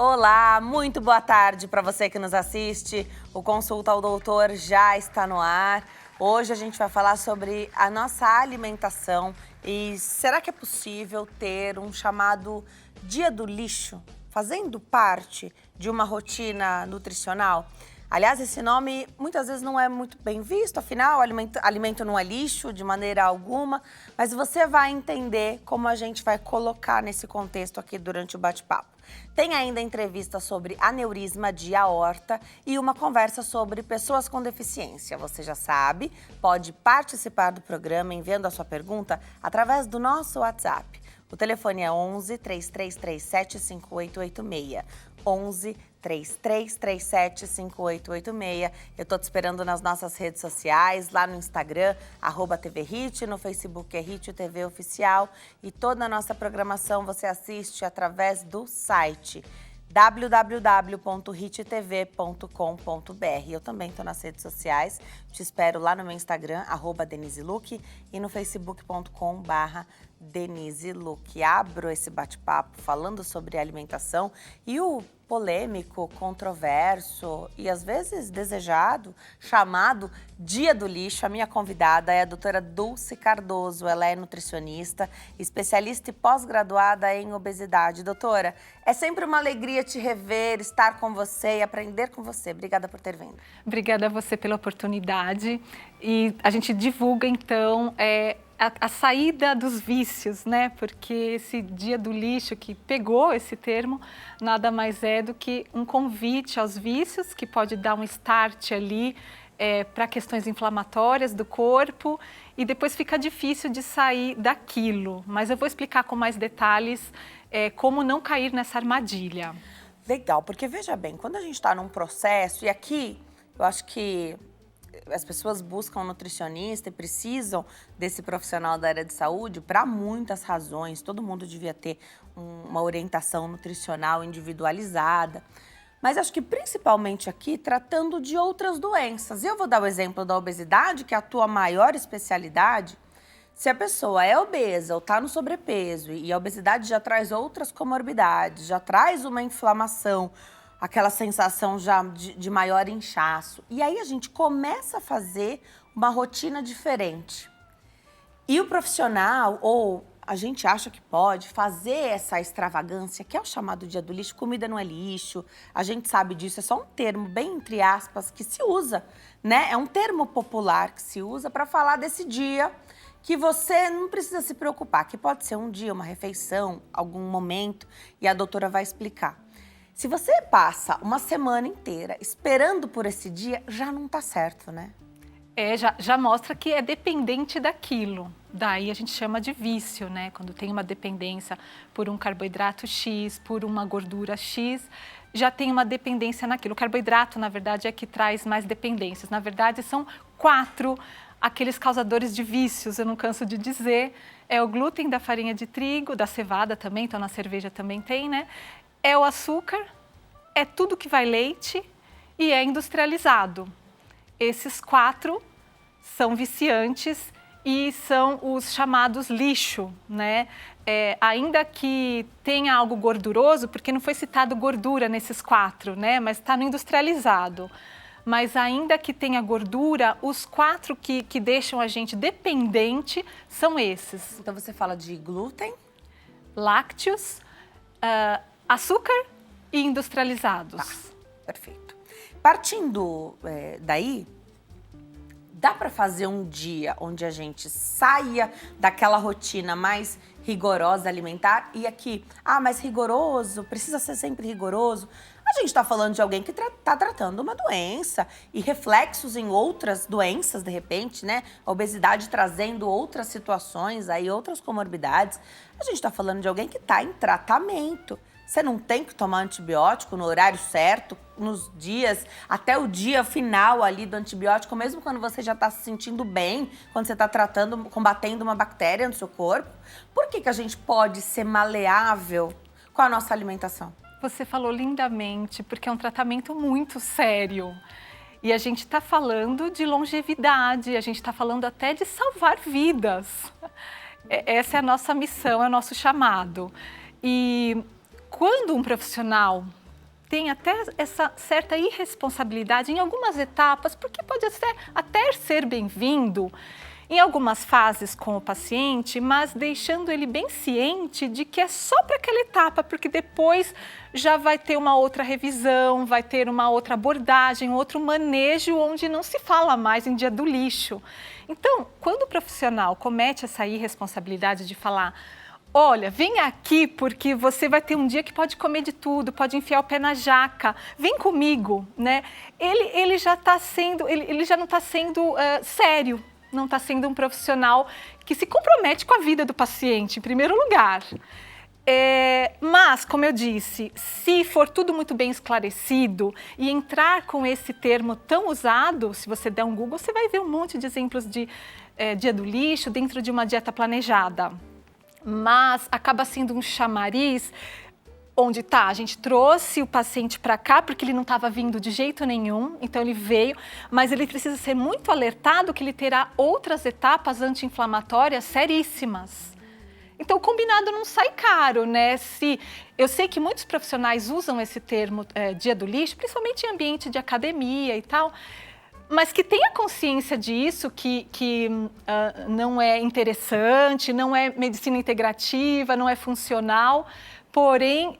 Olá, muito boa tarde para você que nos assiste. O Consulta ao Doutor já está no ar. Hoje a gente vai falar sobre a nossa alimentação e será que é possível ter um chamado dia do lixo, fazendo parte de uma rotina nutricional? Aliás, esse nome muitas vezes não é muito bem visto, afinal, alimento não é lixo de maneira alguma, mas você vai entender como a gente vai colocar nesse contexto aqui durante o bate-papo. Tem ainda entrevista sobre aneurisma de aorta e uma conversa sobre pessoas com deficiência. Você já sabe, pode participar do programa enviando a sua pergunta através do nosso WhatsApp. O telefone é 11 3337 5886. 11 3337 5886. Eu tô te esperando nas nossas redes sociais, lá no Instagram, @TVHit, no Facebook é Hit TV Oficial. E toda a nossa programação você assiste através do site www.hittv.com.br. Eu também estou nas redes sociais, te espero lá no meu Instagram, @DeniseLuque, e no facebook.com/DeniseLuque. Abro esse bate-papo falando sobre alimentação e o polêmico, controverso e às vezes desejado, chamado Dia do Lixo. A minha convidada é a doutora Dulce Cardoso, ela é nutricionista, especialista e pós-graduada em obesidade. Doutora, é sempre uma alegria te rever, estar com você e aprender com você. Obrigada por ter vindo. Obrigada a você pela oportunidade. E a gente divulga, então, a saída dos vícios, né? Porque esse dia do lixo que pegou esse termo, nada mais é do que um convite aos vícios, que pode dar um start ali para questões inflamatórias do corpo e depois fica difícil de sair daquilo. Mas eu vou explicar com mais detalhes como não cair nessa armadilha. Legal, porque veja bem, quando a gente está num processo, e aqui eu acho que as pessoas buscam um nutricionista e precisam desse profissional da área de saúde para muitas razões. Todo mundo devia ter uma orientação nutricional individualizada. Mas acho que principalmente aqui tratando de outras doenças. Eu vou dar o exemplo da obesidade, que é a tua maior especialidade. Se a pessoa é obesa ou está no sobrepeso e a obesidade já traz outras comorbidades, já traz uma inflamação, aquela sensação já de maior inchaço. E aí a gente começa a fazer uma rotina diferente. E o profissional, ou a gente acha que pode fazer essa extravagância, que é o chamado dia do lixo. Comida não é lixo, a gente sabe disso, é só um termo bem entre aspas que se usa, né? É um termo popular que se usa para falar desse dia que você não precisa se preocupar, que pode ser um dia, uma refeição, algum momento, e a doutora vai explicar. Se você passa uma semana inteira esperando por esse dia, já não tá certo, né? Já mostra que é dependente daquilo. Daí a gente chama de vício, né? Quando tem uma dependência por um carboidrato X, por uma gordura X, já tem uma dependência naquilo. O carboidrato, na verdade, é que traz mais dependências. Na verdade, são 4 aqueles causadores de vícios, eu não canso de dizer. É o glúten da farinha de trigo, da cevada também, então na cerveja também tem, né? É o açúcar, é tudo que vai leite e é industrializado. Esses 4 são viciantes e são os chamados lixo, né? Ainda que tenha algo gorduroso, porque não foi citado gordura nesses 4, né? Mas está no industrializado. Mas ainda que tenha gordura, os 4 que deixam a gente dependente são esses. Então você fala de glúten, lácteos, açúcar e industrializados. Tá, perfeito. Partindo daí, dá para fazer um dia onde a gente saia daquela rotina mais rigorosa alimentar e aqui, mas rigoroso, precisa ser sempre rigoroso. A gente está falando de alguém que está tratando uma doença e reflexos em outras doenças, de repente, né? A obesidade trazendo outras situações, aí outras comorbidades. A gente está falando de alguém que está em tratamento. Você não tem que tomar antibiótico no horário certo, nos dias, até o dia final ali do antibiótico, mesmo quando você já está se sentindo bem, quando você está tratando, combatendo uma bactéria no seu corpo. Por que a gente pode ser maleável com a nossa alimentação? Você falou lindamente, porque é um tratamento muito sério. E a gente está falando de longevidade, a gente está falando até de salvar vidas. Essa é a nossa missão, é o nosso chamado. E quando um profissional tem até essa certa irresponsabilidade em algumas etapas, porque pode até ser bem-vindo em algumas fases com o paciente, mas deixando ele bem ciente de que é só para aquela etapa, porque depois já vai ter uma outra revisão, vai ter uma outra abordagem, outro manejo onde não se fala mais em dia do lixo. Então, quando o profissional comete essa irresponsabilidade de falar: olha, vem aqui porque você vai ter um dia que pode comer de tudo, pode enfiar o pé na jaca, vem comigo, né? Ele já está sendo, ele já não está sendo sério, não está sendo um profissional que se compromete com a vida do paciente, em primeiro lugar. Mas, como eu disse, se for tudo muito bem esclarecido e entrar com esse termo tão usado, se você der um Google, você vai ver um monte de exemplos de dia do lixo dentro de uma dieta planejada. Mas acaba sendo um chamariz onde a gente trouxe o paciente para cá porque ele não estava vindo de jeito nenhum, então ele veio, mas ele precisa ser muito alertado que ele terá outras etapas anti-inflamatórias seríssimas. Então, o combinado não sai caro, né? Eu sei que muitos profissionais usam esse termo dia do lixo, principalmente em ambiente de academia e tal, mas que tenha consciência disso, que não é interessante, não é medicina integrativa, não é funcional, porém,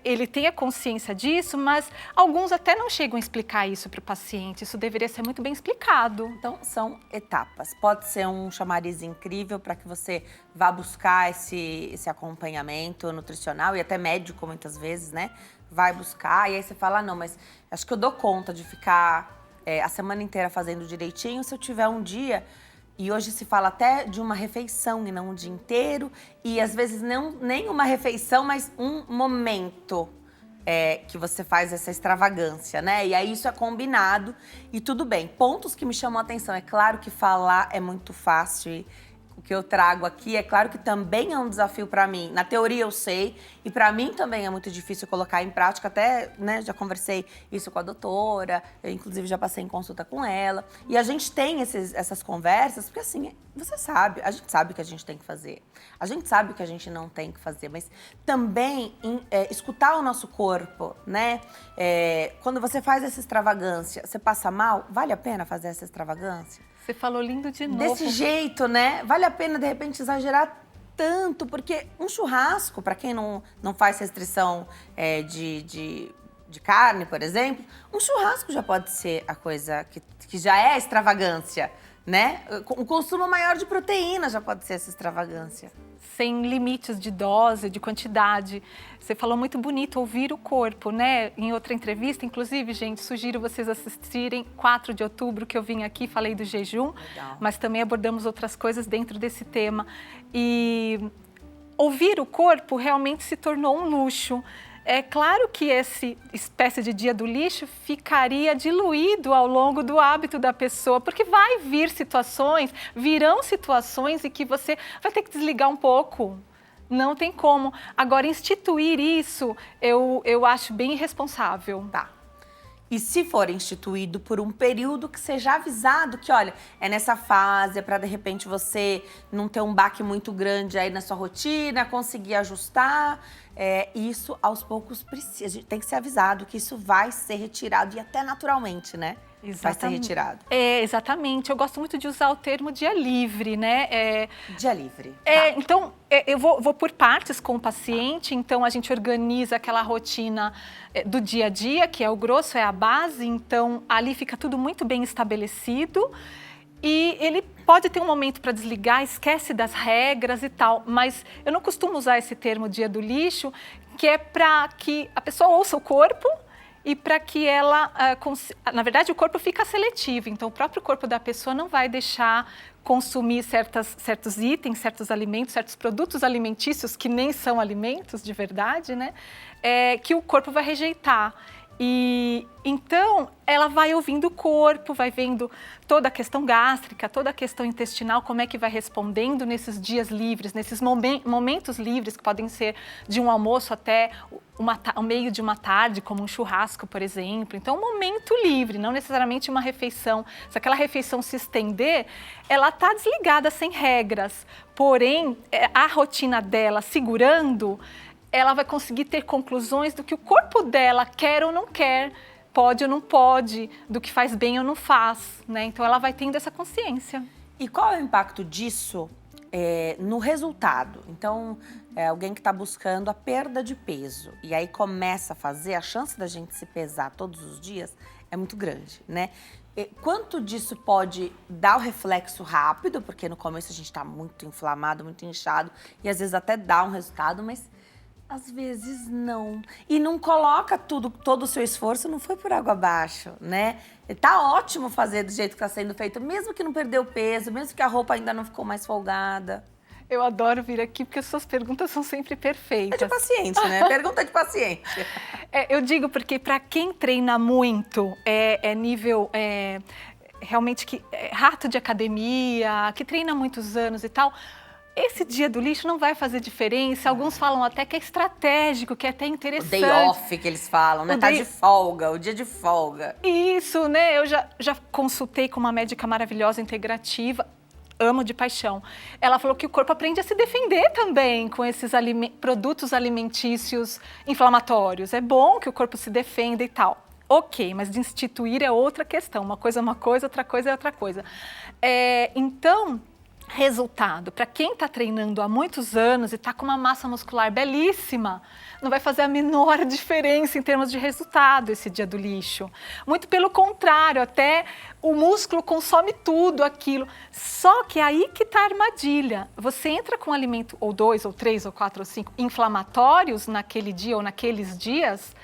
ele tem a consciência disso, mas alguns até não chegam a explicar isso para o paciente, isso deveria ser muito bem explicado. Então, são etapas. Pode ser um chamariz incrível para que você vá buscar esse acompanhamento nutricional e até médico, muitas vezes, né? Vai buscar e aí você fala: não, mas acho que eu dou conta de ficar a semana inteira fazendo direitinho se eu tiver um dia. E hoje se fala até de uma refeição e não um dia inteiro. E às vezes nem uma refeição, mas um momento que você faz essa extravagância, né? E aí isso é combinado e tudo bem. Pontos que me chamam a atenção. É claro que falar é muito fácil e o que eu trago aqui, é claro que também é um desafio para mim. Na teoria eu sei, e para mim também é muito difícil colocar em prática. Até, né, já conversei isso com a doutora, eu inclusive já passei em consulta com ela. E a gente tem essas conversas, porque assim, você sabe, a gente sabe o que a gente tem que fazer. A gente sabe o que a gente não tem que fazer, mas também escutar o nosso corpo, né? Quando você faz essa extravagância, você passa mal, vale a pena fazer essa extravagância? Você falou lindo de novo. Desse jeito, né? Vale a pena, de repente, exagerar tanto, porque um churrasco, para quem não faz restrição de carne, por exemplo, um churrasco já pode ser a coisa que já é extravagância, né? O consumo maior de proteína já pode ser essa extravagância. Sem limites de dose, de quantidade. Você falou muito bonito, ouvir o corpo, né? Em outra entrevista, inclusive, gente, sugiro vocês assistirem 4 de outubro, que eu vim aqui, falei do jejum, Legal. Mas também abordamos outras coisas dentro desse tema. E ouvir o corpo realmente se tornou um luxo. É claro que essa espécie de dia do lixo ficaria diluído ao longo do hábito da pessoa, porque virão situações em que você vai ter que desligar um pouco. Não tem como. Agora, instituir isso, eu acho bem irresponsável. Tá. E se for instituído por um período que seja avisado que, olha, é nessa fase, é para de repente você não ter um baque muito grande aí na sua rotina, conseguir ajustar, isso aos poucos precisa, tem que ser avisado que isso vai ser retirado e até naturalmente, né? Exatamente. Vai ser retirado. Exatamente. Eu gosto muito de usar o termo dia livre, né? Dia livre. Então, eu vou por partes com o paciente, então a gente organiza aquela rotina do dia a dia, que é o grosso, é a base, então ali fica tudo muito bem estabelecido e ele pode ter um momento para desligar, esquece das regras e tal, mas eu não costumo usar esse termo dia do lixo, que é para que a pessoa ouça o corpo e para que ela, na verdade, o corpo fica seletivo, então o próprio corpo da pessoa não vai deixar consumir certos itens, certos alimentos, certos produtos alimentícios que nem são alimentos de verdade, né? Que o corpo vai rejeitar. E então ela vai ouvindo o corpo, vai vendo toda a questão gástrica, toda a questão intestinal, como é que vai respondendo nesses dias livres, nesses momentos livres que podem ser de um almoço até o meio de uma tarde, como um churrasco, por exemplo. Então, um momento livre, não necessariamente uma refeição. Se aquela refeição se estender, ela está desligada, sem regras. Porém, a rotina dela segurando, ela vai conseguir ter conclusões do que o corpo dela quer ou não quer, pode ou não pode, do que faz bem ou não faz, né? Então ela vai tendo essa consciência. E qual é o impacto disso no resultado? Então, alguém que está buscando a perda de peso e aí começa a fazer, a chance da gente se pesar todos os dias é muito grande, né? Quanto disso pode dar o reflexo rápido, porque no começo a gente está muito inflamado, muito inchado e às vezes até dá um resultado, mas às vezes não. E não coloca todo o seu esforço, não foi por água abaixo, né? Tá ótimo fazer do jeito que está sendo feito, mesmo que não perdeu peso, mesmo que a roupa ainda não ficou mais folgada. Eu adoro vir aqui porque suas perguntas são sempre perfeitas. É de paciente, né? Pergunta de paciente. Eu digo porque para quem treina muito, nível realmente rato de academia, que treina há muitos anos e tal, esse dia do lixo não vai fazer diferença. Alguns falam até que é estratégico, que é até interessante. O day off que eles falam, né? Tá de folga, o dia de folga. Isso, né? Eu já consultei com uma médica maravilhosa, integrativa, amo de paixão. Ela falou que o corpo aprende a se defender também com esses produtos alimentícios inflamatórios. É bom que o corpo se defenda e tal. Ok, mas de instituir é outra questão. Uma coisa é uma coisa, outra coisa é outra coisa. Então, resultado, para quem está treinando há muitos anos e está com uma massa muscular belíssima, não vai fazer a menor diferença em termos de resultado esse dia do lixo. Muito pelo contrário, até o músculo consome tudo aquilo. Só que aí que está a armadilha. Você entra com um alimento, ou 2, ou 3, ou 4, ou 5, inflamatórios naquele dia ou naqueles dias,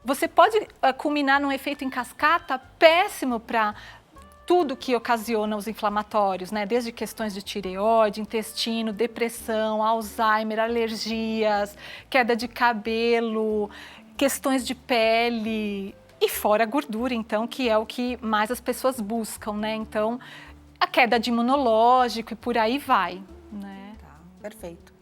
você pode culminar num efeito em cascata péssimo para tudo que ocasiona os inflamatórios, né? Desde questões de tireoide, intestino, depressão, Alzheimer, alergias, queda de cabelo, questões de pele e fora a gordura, então, que é o que mais as pessoas buscam, né? Então, a queda de imunológico e por aí vai, né? Tá, perfeito.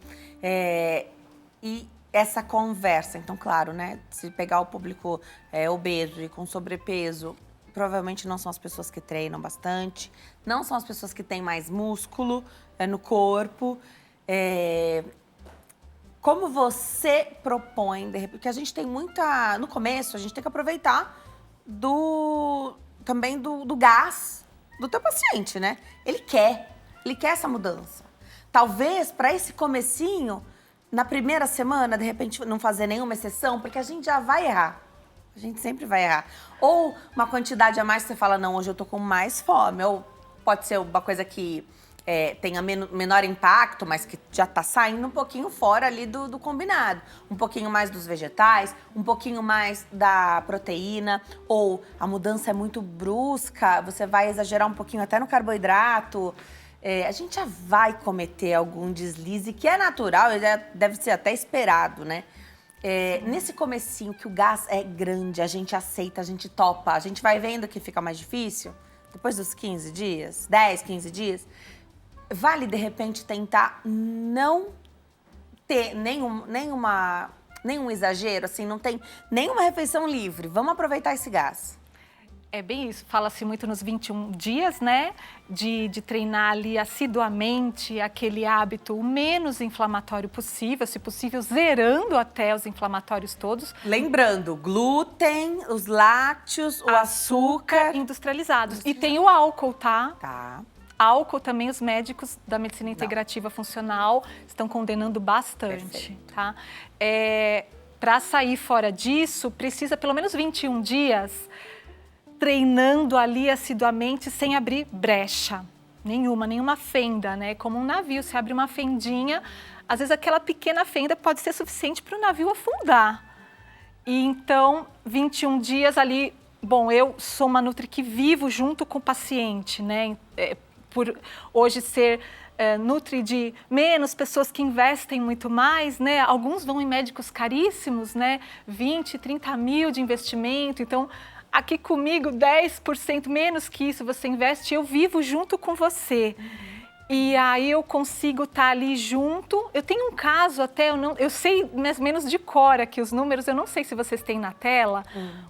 E essa conversa, então, claro, né? Se pegar o público obeso e com sobrepeso, provavelmente não são as pessoas que treinam bastante, não são as pessoas que têm mais músculo no corpo. Como você propõe, de repente, porque a gente tem muita... No começo, a gente tem que aproveitar também do gás do teu paciente, né? Ele quer essa mudança. Talvez, para esse comecinho, na primeira semana, de repente, não fazer nenhuma exceção, porque a gente já vai errar. A gente sempre vai errar. Ou uma quantidade a mais que você fala, não, hoje eu tô com mais fome. Ou pode ser uma coisa que tenha menor impacto, mas que já tá saindo um pouquinho fora ali do combinado. Um pouquinho mais dos vegetais, um pouquinho mais da proteína. Ou a mudança é muito brusca, você vai exagerar um pouquinho até no carboidrato. A gente já vai cometer algum deslize que é natural e deve ser até esperado, né? Nesse comecinho que o gás é grande, a gente aceita, a gente topa, a gente vai vendo que fica mais difícil, depois dos 15 dias, 10, 15 dias, vale de repente tentar não ter nenhum exagero, assim, não tem nenhuma refeição livre, vamos aproveitar esse gás. É bem isso, fala-se muito nos 21 dias, né, de treinar ali assiduamente aquele hábito o menos inflamatório possível, se possível zerando até os inflamatórios todos. Lembrando, glúten, os lácteos, o açúcar industrializados. E tem o álcool, tá? Tá. Álcool também os médicos da medicina integrativa funcional estão condenando bastante, perfeito, tá? Para sair fora disso, precisa pelo menos 21 dias treinando ali assiduamente sem abrir brecha nenhuma fenda, né? Como um navio, se abre uma fendinha, às vezes aquela pequena fenda pode ser suficiente para o navio afundar. E então, 21 dias ali, bom, eu sou uma nutri que vivo junto com o paciente, né? Por hoje ser nutri de menos, pessoas que investem muito mais, né? Alguns vão em médicos caríssimos, né? 20, 30 mil de investimento, então... Aqui comigo, 10% menos que isso você investe, eu vivo junto com você. E aí eu consigo estar ali junto. Eu tenho um caso até, eu sei mais ou menos de cor aqui os números, eu não sei se vocês têm na tela.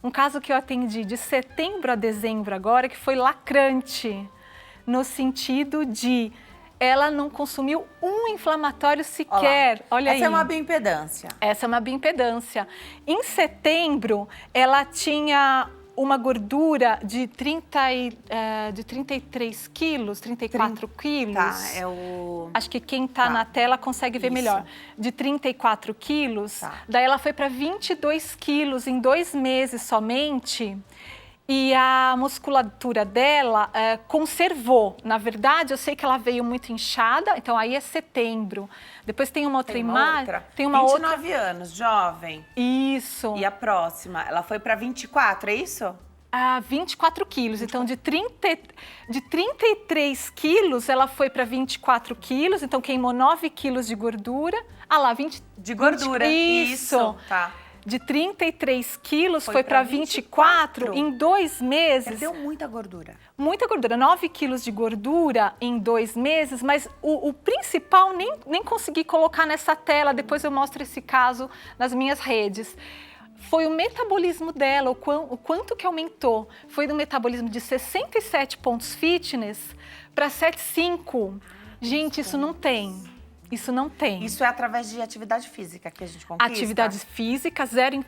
Um caso que eu atendi de setembro a dezembro agora, que foi lacrante, no sentido de ela não consumiu um inflamatório sequer. Olha aí. Essa é uma bioimpedância. Essa é uma bioimpedância. Em setembro, ela tinha uma gordura de 33 quilos, 34 quilos. Tá, é o... Acho que quem está na tela consegue ver melhor. De 34 quilos, daí ela foi para 22 quilos em 2 meses somente. E a musculatura dela conservou. Na verdade, eu sei que ela veio muito inchada, então aí é setembro. Depois tem uma outra imagem. Tem uma 29 anos, jovem. Isso. E a próxima? Ela foi para 24, é isso? 24 quilos. 24. Então, de 33 quilos, ela foi para 24 quilos. Então, queimou 9 quilos de gordura. Ah lá, 20... De gordura, isso. Tá. De 33 quilos foi para 24 em 2 meses. Perdeu muita gordura. Muita gordura, 9 quilos de gordura em 2 meses, mas o principal nem consegui colocar nessa tela, depois eu mostro esse caso nas minhas redes. Foi o metabolismo dela, o quanto que aumentou. Foi do metabolismo de 67 pontos fitness para 75. Gente, isso não tem. Isso não tem. Isso é através de atividade física que a gente conquista? Atividade física, zero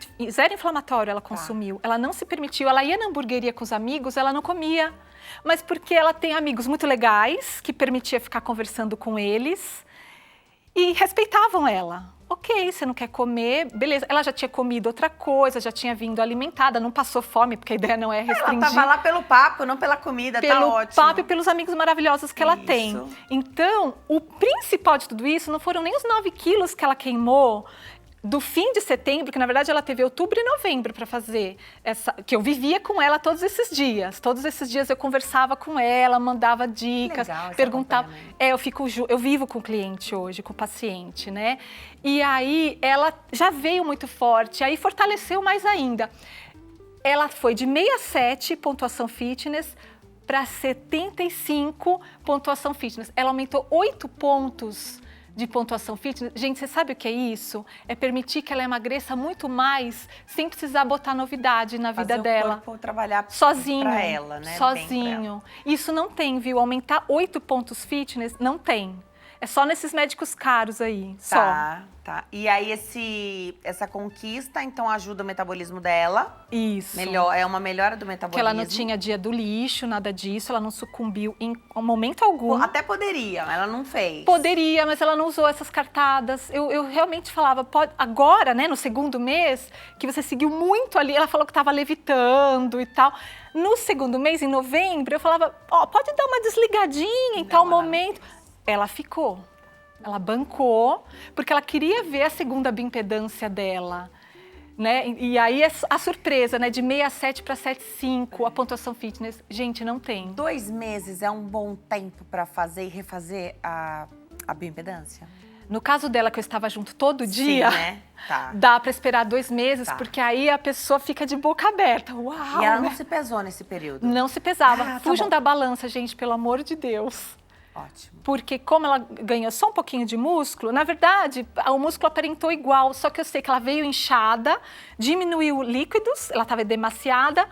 inflamatório ela consumiu. Ela não se permitiu, ela ia na hamburgueria com os amigos, ela não comia. Mas porque ela tem amigos muito legais, que permitia ficar conversando com eles e respeitavam ela. Ok, você não quer comer, beleza. Ela já tinha comido outra coisa, já tinha vindo alimentada, não passou fome, porque a ideia não é restringir. Ela estava lá pelo papo, não pela comida, tá ótimo. Pelo papo e pelos amigos maravilhosos que ela tem. Então, o principal de tudo isso não foram nem os 9 quilos que ela queimou do fim de setembro, que na verdade ela teve outubro e novembro para fazer que eu vivia com ela todos esses dias. Todos esses dias eu conversava com ela, mandava dicas, perguntava. Eu vivo com o cliente hoje, com o paciente, né? E aí ela já veio muito forte, aí fortaleceu mais ainda. Ela foi de 67 pontuação fitness para 75 pontuação fitness. Ela aumentou 8 pontos de pontuação fitness. Gente, você sabe o que é isso? É permitir que ela emagreça muito mais sem precisar botar novidade na vida dela. O corpo trabalhar sozinho, pra ela, né? Sozinho. Isso não tem, viu? Aumentar 8 pontos fitness, não tem. É só nesses médicos caros aí, tá. E aí essa conquista, então, ajuda o metabolismo dela. Isso. É uma melhora do metabolismo. Que ela não tinha dia do lixo, nada disso, ela não sucumbiu em momento algum. Até poderia, ela não fez. Poderia, mas ela não usou essas cartadas. Eu realmente falava, agora, né, no segundo mês, que você seguiu muito ali, ela falou que estava levitando e tal. No segundo mês, em novembro, eu falava, pode dar uma desligadinha em tal momento. Ela ficou. Ela bancou, porque ela queria ver a segunda bioimpedância dela, né? E aí a surpresa, né? De 67 para 75, a pontuação fitness. Gente, não tem. 2 meses é um bom tempo para fazer e refazer a bioimpedância? No caso dela, que eu estava junto todo dia, sim, né? Dá para esperar 2 meses, porque aí a pessoa fica de boca aberta. Uau! E ela não se pesou nesse período? Não se pesava. Fujam da balança, gente, pelo amor de Deus. Ótimo. Porque como ela ganhou só um pouquinho de músculo, na verdade, o músculo aparentou igual, só que eu sei que ela veio inchada, diminuiu líquidos, ela estava demasiada,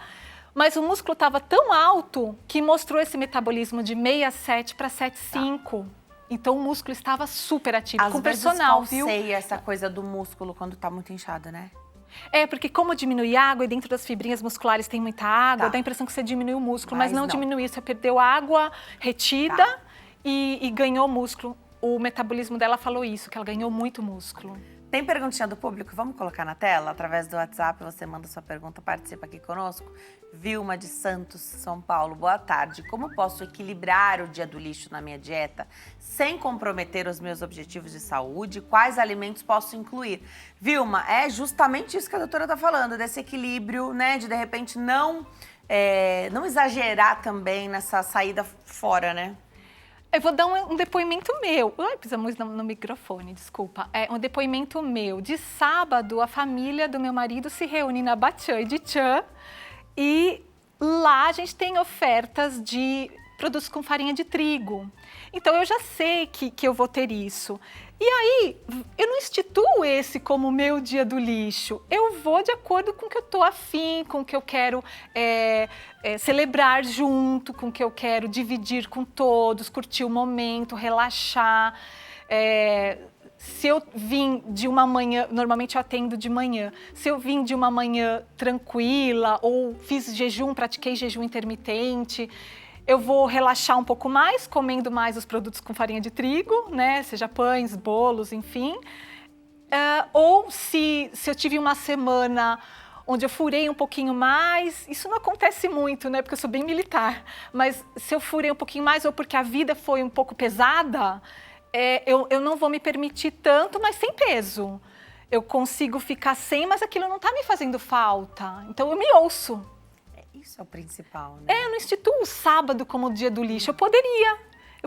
mas o músculo estava tão alto que mostrou esse metabolismo de 67 para 75. Então o músculo estava super ativo, com personal, viu? Às vezes essa coisa do músculo quando está muito inchado, né? Porque como diminui água e dentro das fibrinhas musculares tem muita água, dá a impressão que você diminui o músculo, mas não diminuiu, você perdeu água retida. E ganhou músculo. O metabolismo dela falou isso, que ela ganhou muito músculo. Tem perguntinha do público? Vamos colocar na tela? Através do WhatsApp, você manda sua pergunta, participa aqui conosco. Vilma de Santos, São Paulo, boa tarde. Como posso equilibrar o dia do lixo na minha dieta sem comprometer os meus objetivos de saúde? Quais alimentos posso incluir? Vilma, é justamente isso que a doutora tá falando, desse equilíbrio, né? De repente não exagerar também nessa saída fora, né? Eu vou dar um depoimento meu. Pisamos no microfone, desculpa. Um depoimento meu. De sábado, a família do meu marido se reúne na Bachan de Chan. E lá a gente tem ofertas produtos com farinha de trigo. Então, eu já sei que eu vou ter isso. E aí, eu não instituo esse como o meu dia do lixo. Eu vou de acordo com o que eu estou afim, com o que eu quero celebrar junto, com o que eu quero dividir com todos, curtir o momento, relaxar. Se eu vim de uma manhã, normalmente eu atendo de manhã, se eu vim de uma manhã tranquila ou fiz jejum, pratiquei jejum intermitente, eu vou relaxar um pouco mais, comendo mais os produtos com farinha de trigo, né? Seja pães, bolos, enfim. Ou se eu tive uma semana onde eu furei um pouquinho mais, isso não acontece muito, né? Porque eu sou bem militar. Mas se eu furei um pouquinho mais ou porque a vida foi um pouco pesada, eu não vou me permitir tanto, mas sem peso. Eu consigo ficar sem, mas aquilo não está me fazendo falta. Então eu me ouço. Isso é o principal, né? Eu não instituo o sábado como o dia do lixo. Eu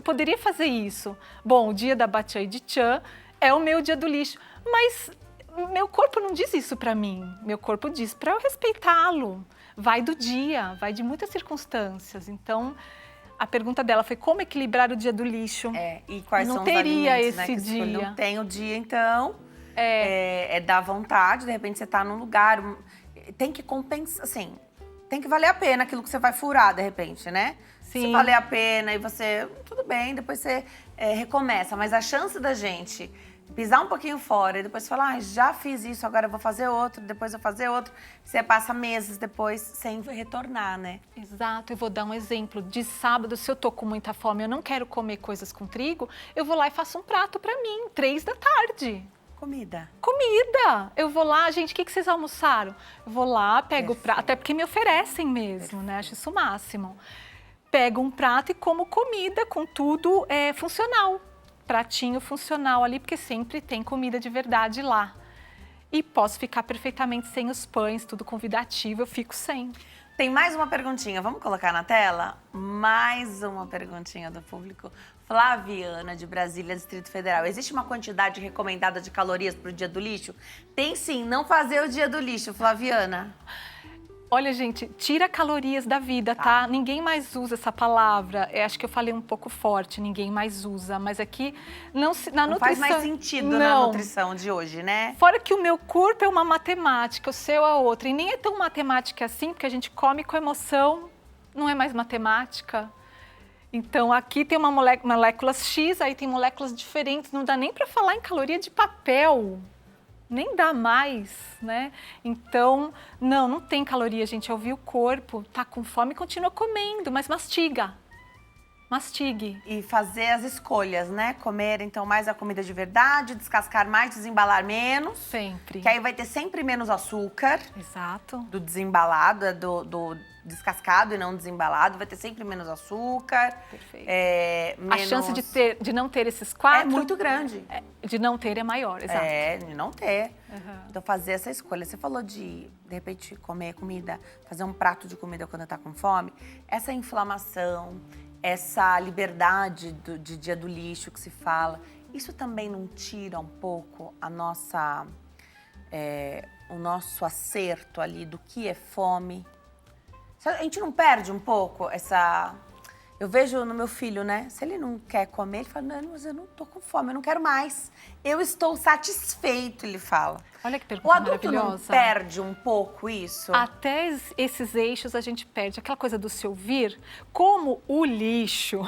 poderia fazer isso. Bom, o dia da Batian de Chan é o meu dia do lixo, mas meu corpo não diz isso para mim. Meu corpo diz para eu respeitá-lo. Vai do dia, vai de muitas circunstâncias. Então, a pergunta dela foi como equilibrar o dia do lixo. E quais são os teria alimentos, esse né, que dia. não tem o dia, então, é dar vontade, de repente você tá num lugar, tem que compensar, assim, tem que valer a pena aquilo que você vai furar, de repente, né? Sim. Se valer a pena e você, tudo bem, depois você recomeça, mas a chance da gente pisar um pouquinho fora e depois falar, já fiz isso, agora eu vou fazer outro, depois eu vou fazer outro. Você passa meses depois sem retornar, né? Exato, eu vou dar um exemplo. De sábado, se eu tô com muita fome, eu não quero comer coisas com trigo, eu vou lá e faço um prato para mim, 3 da tarde. Comida. Eu vou lá, gente, o que vocês almoçaram? Eu vou lá, pego o prato, até porque me oferecem mesmo, né? Acho isso o máximo. Pego um prato e como comida com tudo funcional. Pratinho funcional ali, porque sempre tem comida de verdade lá. E posso ficar perfeitamente sem os pães, tudo convidativo, eu fico sem. Tem mais uma perguntinha, vamos colocar na tela? Mais uma perguntinha do público. Flaviana, de Brasília, Distrito Federal. Existe uma quantidade recomendada de calorias para o dia do lixo? Tem sim, não fazer o dia do lixo, Flaviana. Olha, gente, tira calorias da vida, tá? Ninguém mais usa essa palavra. Acho que eu falei um pouco forte, ninguém mais usa. Mas aqui, na nutrição... faz mais sentido na nutrição de hoje, né? Fora que o meu corpo é uma matemática, o seu é outra. E nem é tão matemática assim, porque a gente come com emoção, não é mais matemática. Então, aqui tem moléculas X, aí tem moléculas diferentes. Não dá nem para falar em caloria de papel. Nem dá mais, né? Então, não tem caloria, gente. Eu vi o corpo, tá com fome e continua comendo, mas mastiga. Mastigue. E fazer as escolhas, né? Comer, então, mais a comida de verdade, descascar mais, desembalar menos. Sempre. Que aí vai ter sempre menos açúcar. Exato. Do desembalado, do descascado e não desembalado. Vai ter sempre menos açúcar. Perfeito. Menos... A chance de não ter esses 4... É muito grande. De não ter é maior, exato. De não ter. Uhum. Então, fazer essa escolha. Você falou de repente, comer comida, fazer um prato de comida quando tá com fome. Essa inflamação, essa liberdade de dia do lixo que se fala, isso também não tira um pouco a nossa, o nosso acerto ali do que é fome? A gente não perde um pouco essa... Eu vejo no meu filho, né? Se ele não quer comer, ele fala, não, mas eu não tô com fome, eu não quero mais. Eu estou satisfeito, ele fala. Olha que pergunta O adulto maravilhosa. não perde um pouco isso? Até esses eixos a gente perde. Aquela coisa do se ouvir, como o lixo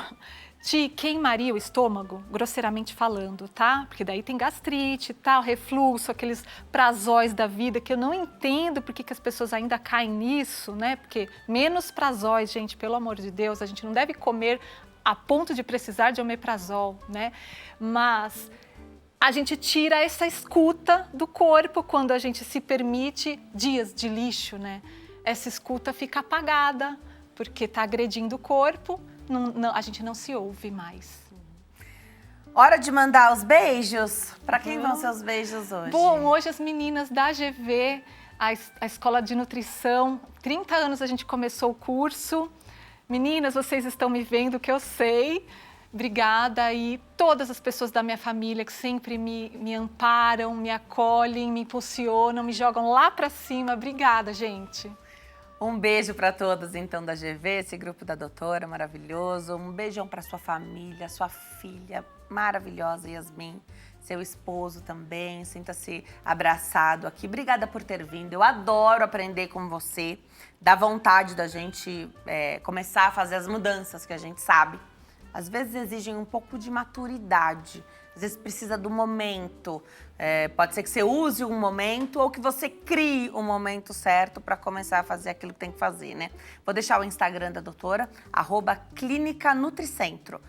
te queimaria o estômago, grosseiramente falando, tá? Porque daí tem gastrite, tal, refluxo, aqueles prazóis da vida que eu não entendo por que as pessoas ainda caem nisso, né? Porque menos prazóis, gente, pelo amor de Deus, a gente não deve comer a ponto de precisar de omeprazol, né? Mas a gente tira essa escuta do corpo quando a gente se permite dias de lixo, né? Essa escuta fica apagada, porque está agredindo o corpo. A gente não se ouve mais. Hora de mandar os beijos? Para quem vão ser os beijos hoje? Bom, hoje as meninas da AGV, a Escola de Nutrição, 30 anos a gente começou o curso. Meninas, vocês estão me vendo, que eu sei. Obrigada. E todas as pessoas da minha família que sempre me amparam, me acolhem, me impulsionam, me jogam lá para cima. Obrigada, gente. Um beijo para todos, então, da GV, esse grupo da doutora maravilhoso. Um beijão para sua família, sua filha maravilhosa, Yasmin, seu esposo também. Sinta-se abraçado aqui. Obrigada por ter vindo. Eu adoro aprender com você. Dá vontade da gente começar a fazer as mudanças que a gente sabe. Às vezes exigem um pouco de maturidade. Às vezes precisa do momento. Pode ser que você use um momento ou que você crie um momento certo para começar a fazer aquilo que tem que fazer, né? Vou deixar o Instagram da doutora, @Clínica Nutricentro,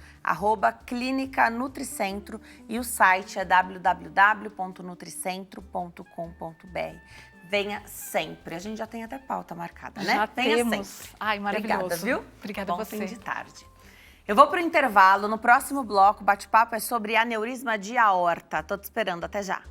@Clínica Nutricentro, e o site é www.nutricentro.com.br. Venha sempre. A gente já tem até pauta marcada, né? Já Venha temos. sempre. Ai, maravilhoso. Obrigada, viu? Obrigada a Bom você. fim de tarde. Eu vou pro intervalo. No próximo bloco, o bate-papo é sobre aneurisma de aorta. Tô te esperando. Até já.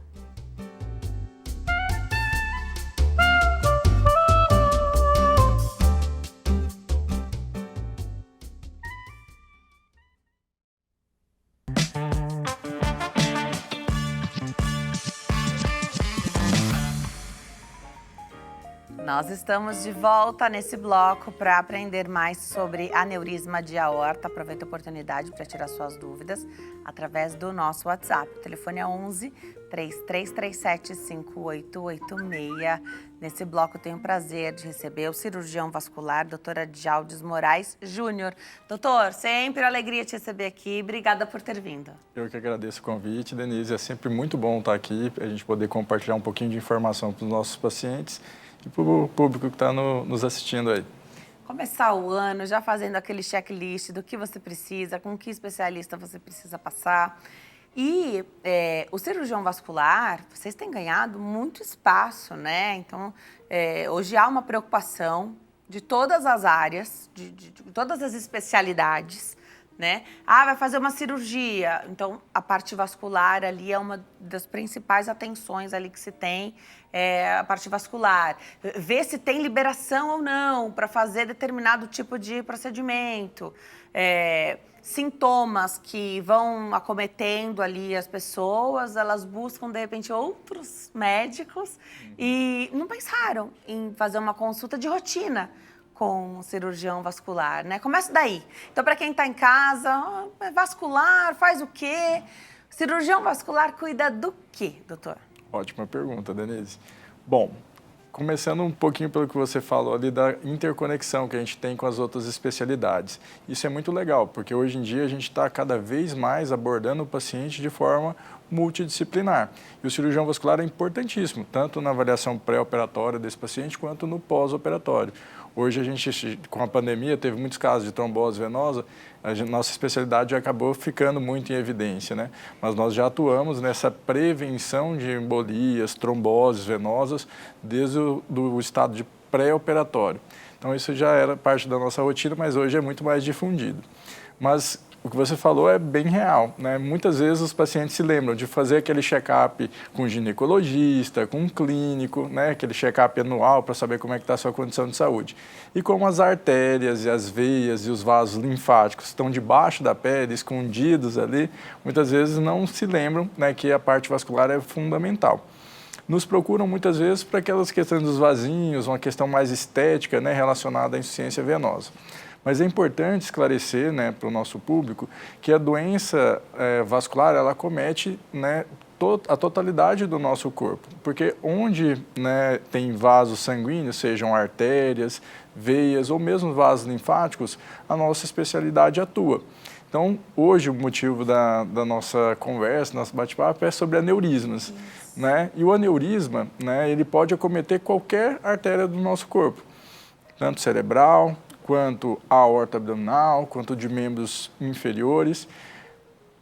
Nós estamos de volta nesse bloco para aprender mais sobre aneurisma de aorta. Aproveita a oportunidade para tirar suas dúvidas através do nosso WhatsApp. O telefone é 11 3337 5886. Nesse bloco eu tenho o prazer de receber o cirurgião vascular, doutora Djaldes Moraes Júnior. Doutor, sempre alegria te receber aqui. Obrigada por ter vindo. Eu que agradeço o convite, Denise. É sempre muito bom estar aqui, a gente poder compartilhar um pouquinho de informação para os nossos pacientes e para o público que está nos assistindo aí. Começar o ano já fazendo aquele checklist do que você precisa, com que especialista você precisa passar. E o cirurgião vascular, vocês têm ganhado muito espaço, né? Então, hoje há uma preocupação de todas as áreas, de todas as especialidades, né? Vai fazer uma cirurgia, então a parte vascular ali é uma das principais atenções ali que se tem, a parte vascular. Ver se tem liberação ou não para fazer determinado tipo de procedimento. Sintomas que vão acometendo ali as pessoas, elas buscam, de repente, outros médicos e não pensaram em fazer uma consulta de rotina com o cirurgião vascular, né? Começa daí. Então, para quem está em casa, vascular, faz o quê? Cirurgião vascular cuida do quê, doutor? Ótima pergunta, Denise. Bom, começando um pouquinho pelo que você falou ali da interconexão que a gente tem com as outras especialidades. Isso é muito legal, porque hoje em dia a gente está cada vez mais abordando o paciente de forma multidisciplinar. E o cirurgião vascular é importantíssimo, tanto na avaliação pré-operatória desse paciente, quanto no pós-operatório. Hoje a gente, com a pandemia, teve muitos casos de trombose venosa, nossa especialidade acabou ficando muito em evidência, né? Mas nós já atuamos nessa prevenção de embolias, tromboses venosas, desde o estado de pré-operatório. Então isso já era parte da nossa rotina, mas hoje é muito mais difundido. Mas o que você falou é bem real, né? Muitas vezes os pacientes se lembram de fazer aquele check-up com o ginecologista, com o clínico, né? Aquele check-up anual para saber como é que está a sua condição de saúde. E como as artérias e as veias e os vasos linfáticos estão debaixo da pele, escondidos ali, muitas vezes não se lembram, né, que a parte vascular é fundamental. Nos procuram muitas vezes para aquelas questões dos vasinhos, uma questão mais estética, né, relacionada à insuficiência venosa. Mas é importante esclarecer, né, para o nosso público que a doença vascular ela acomete, né, a totalidade do nosso corpo, porque onde, né, tem vasos sanguíneos, sejam artérias, veias ou mesmo vasos linfáticos, a nossa especialidade atua. Então, hoje o motivo da nossa conversa, nosso bate-papo é sobre aneurismas, né? E o aneurisma, né, ele pode acometer qualquer artéria do nosso corpo, tanto cerebral, quanto a aorta abdominal, quanto de membros inferiores.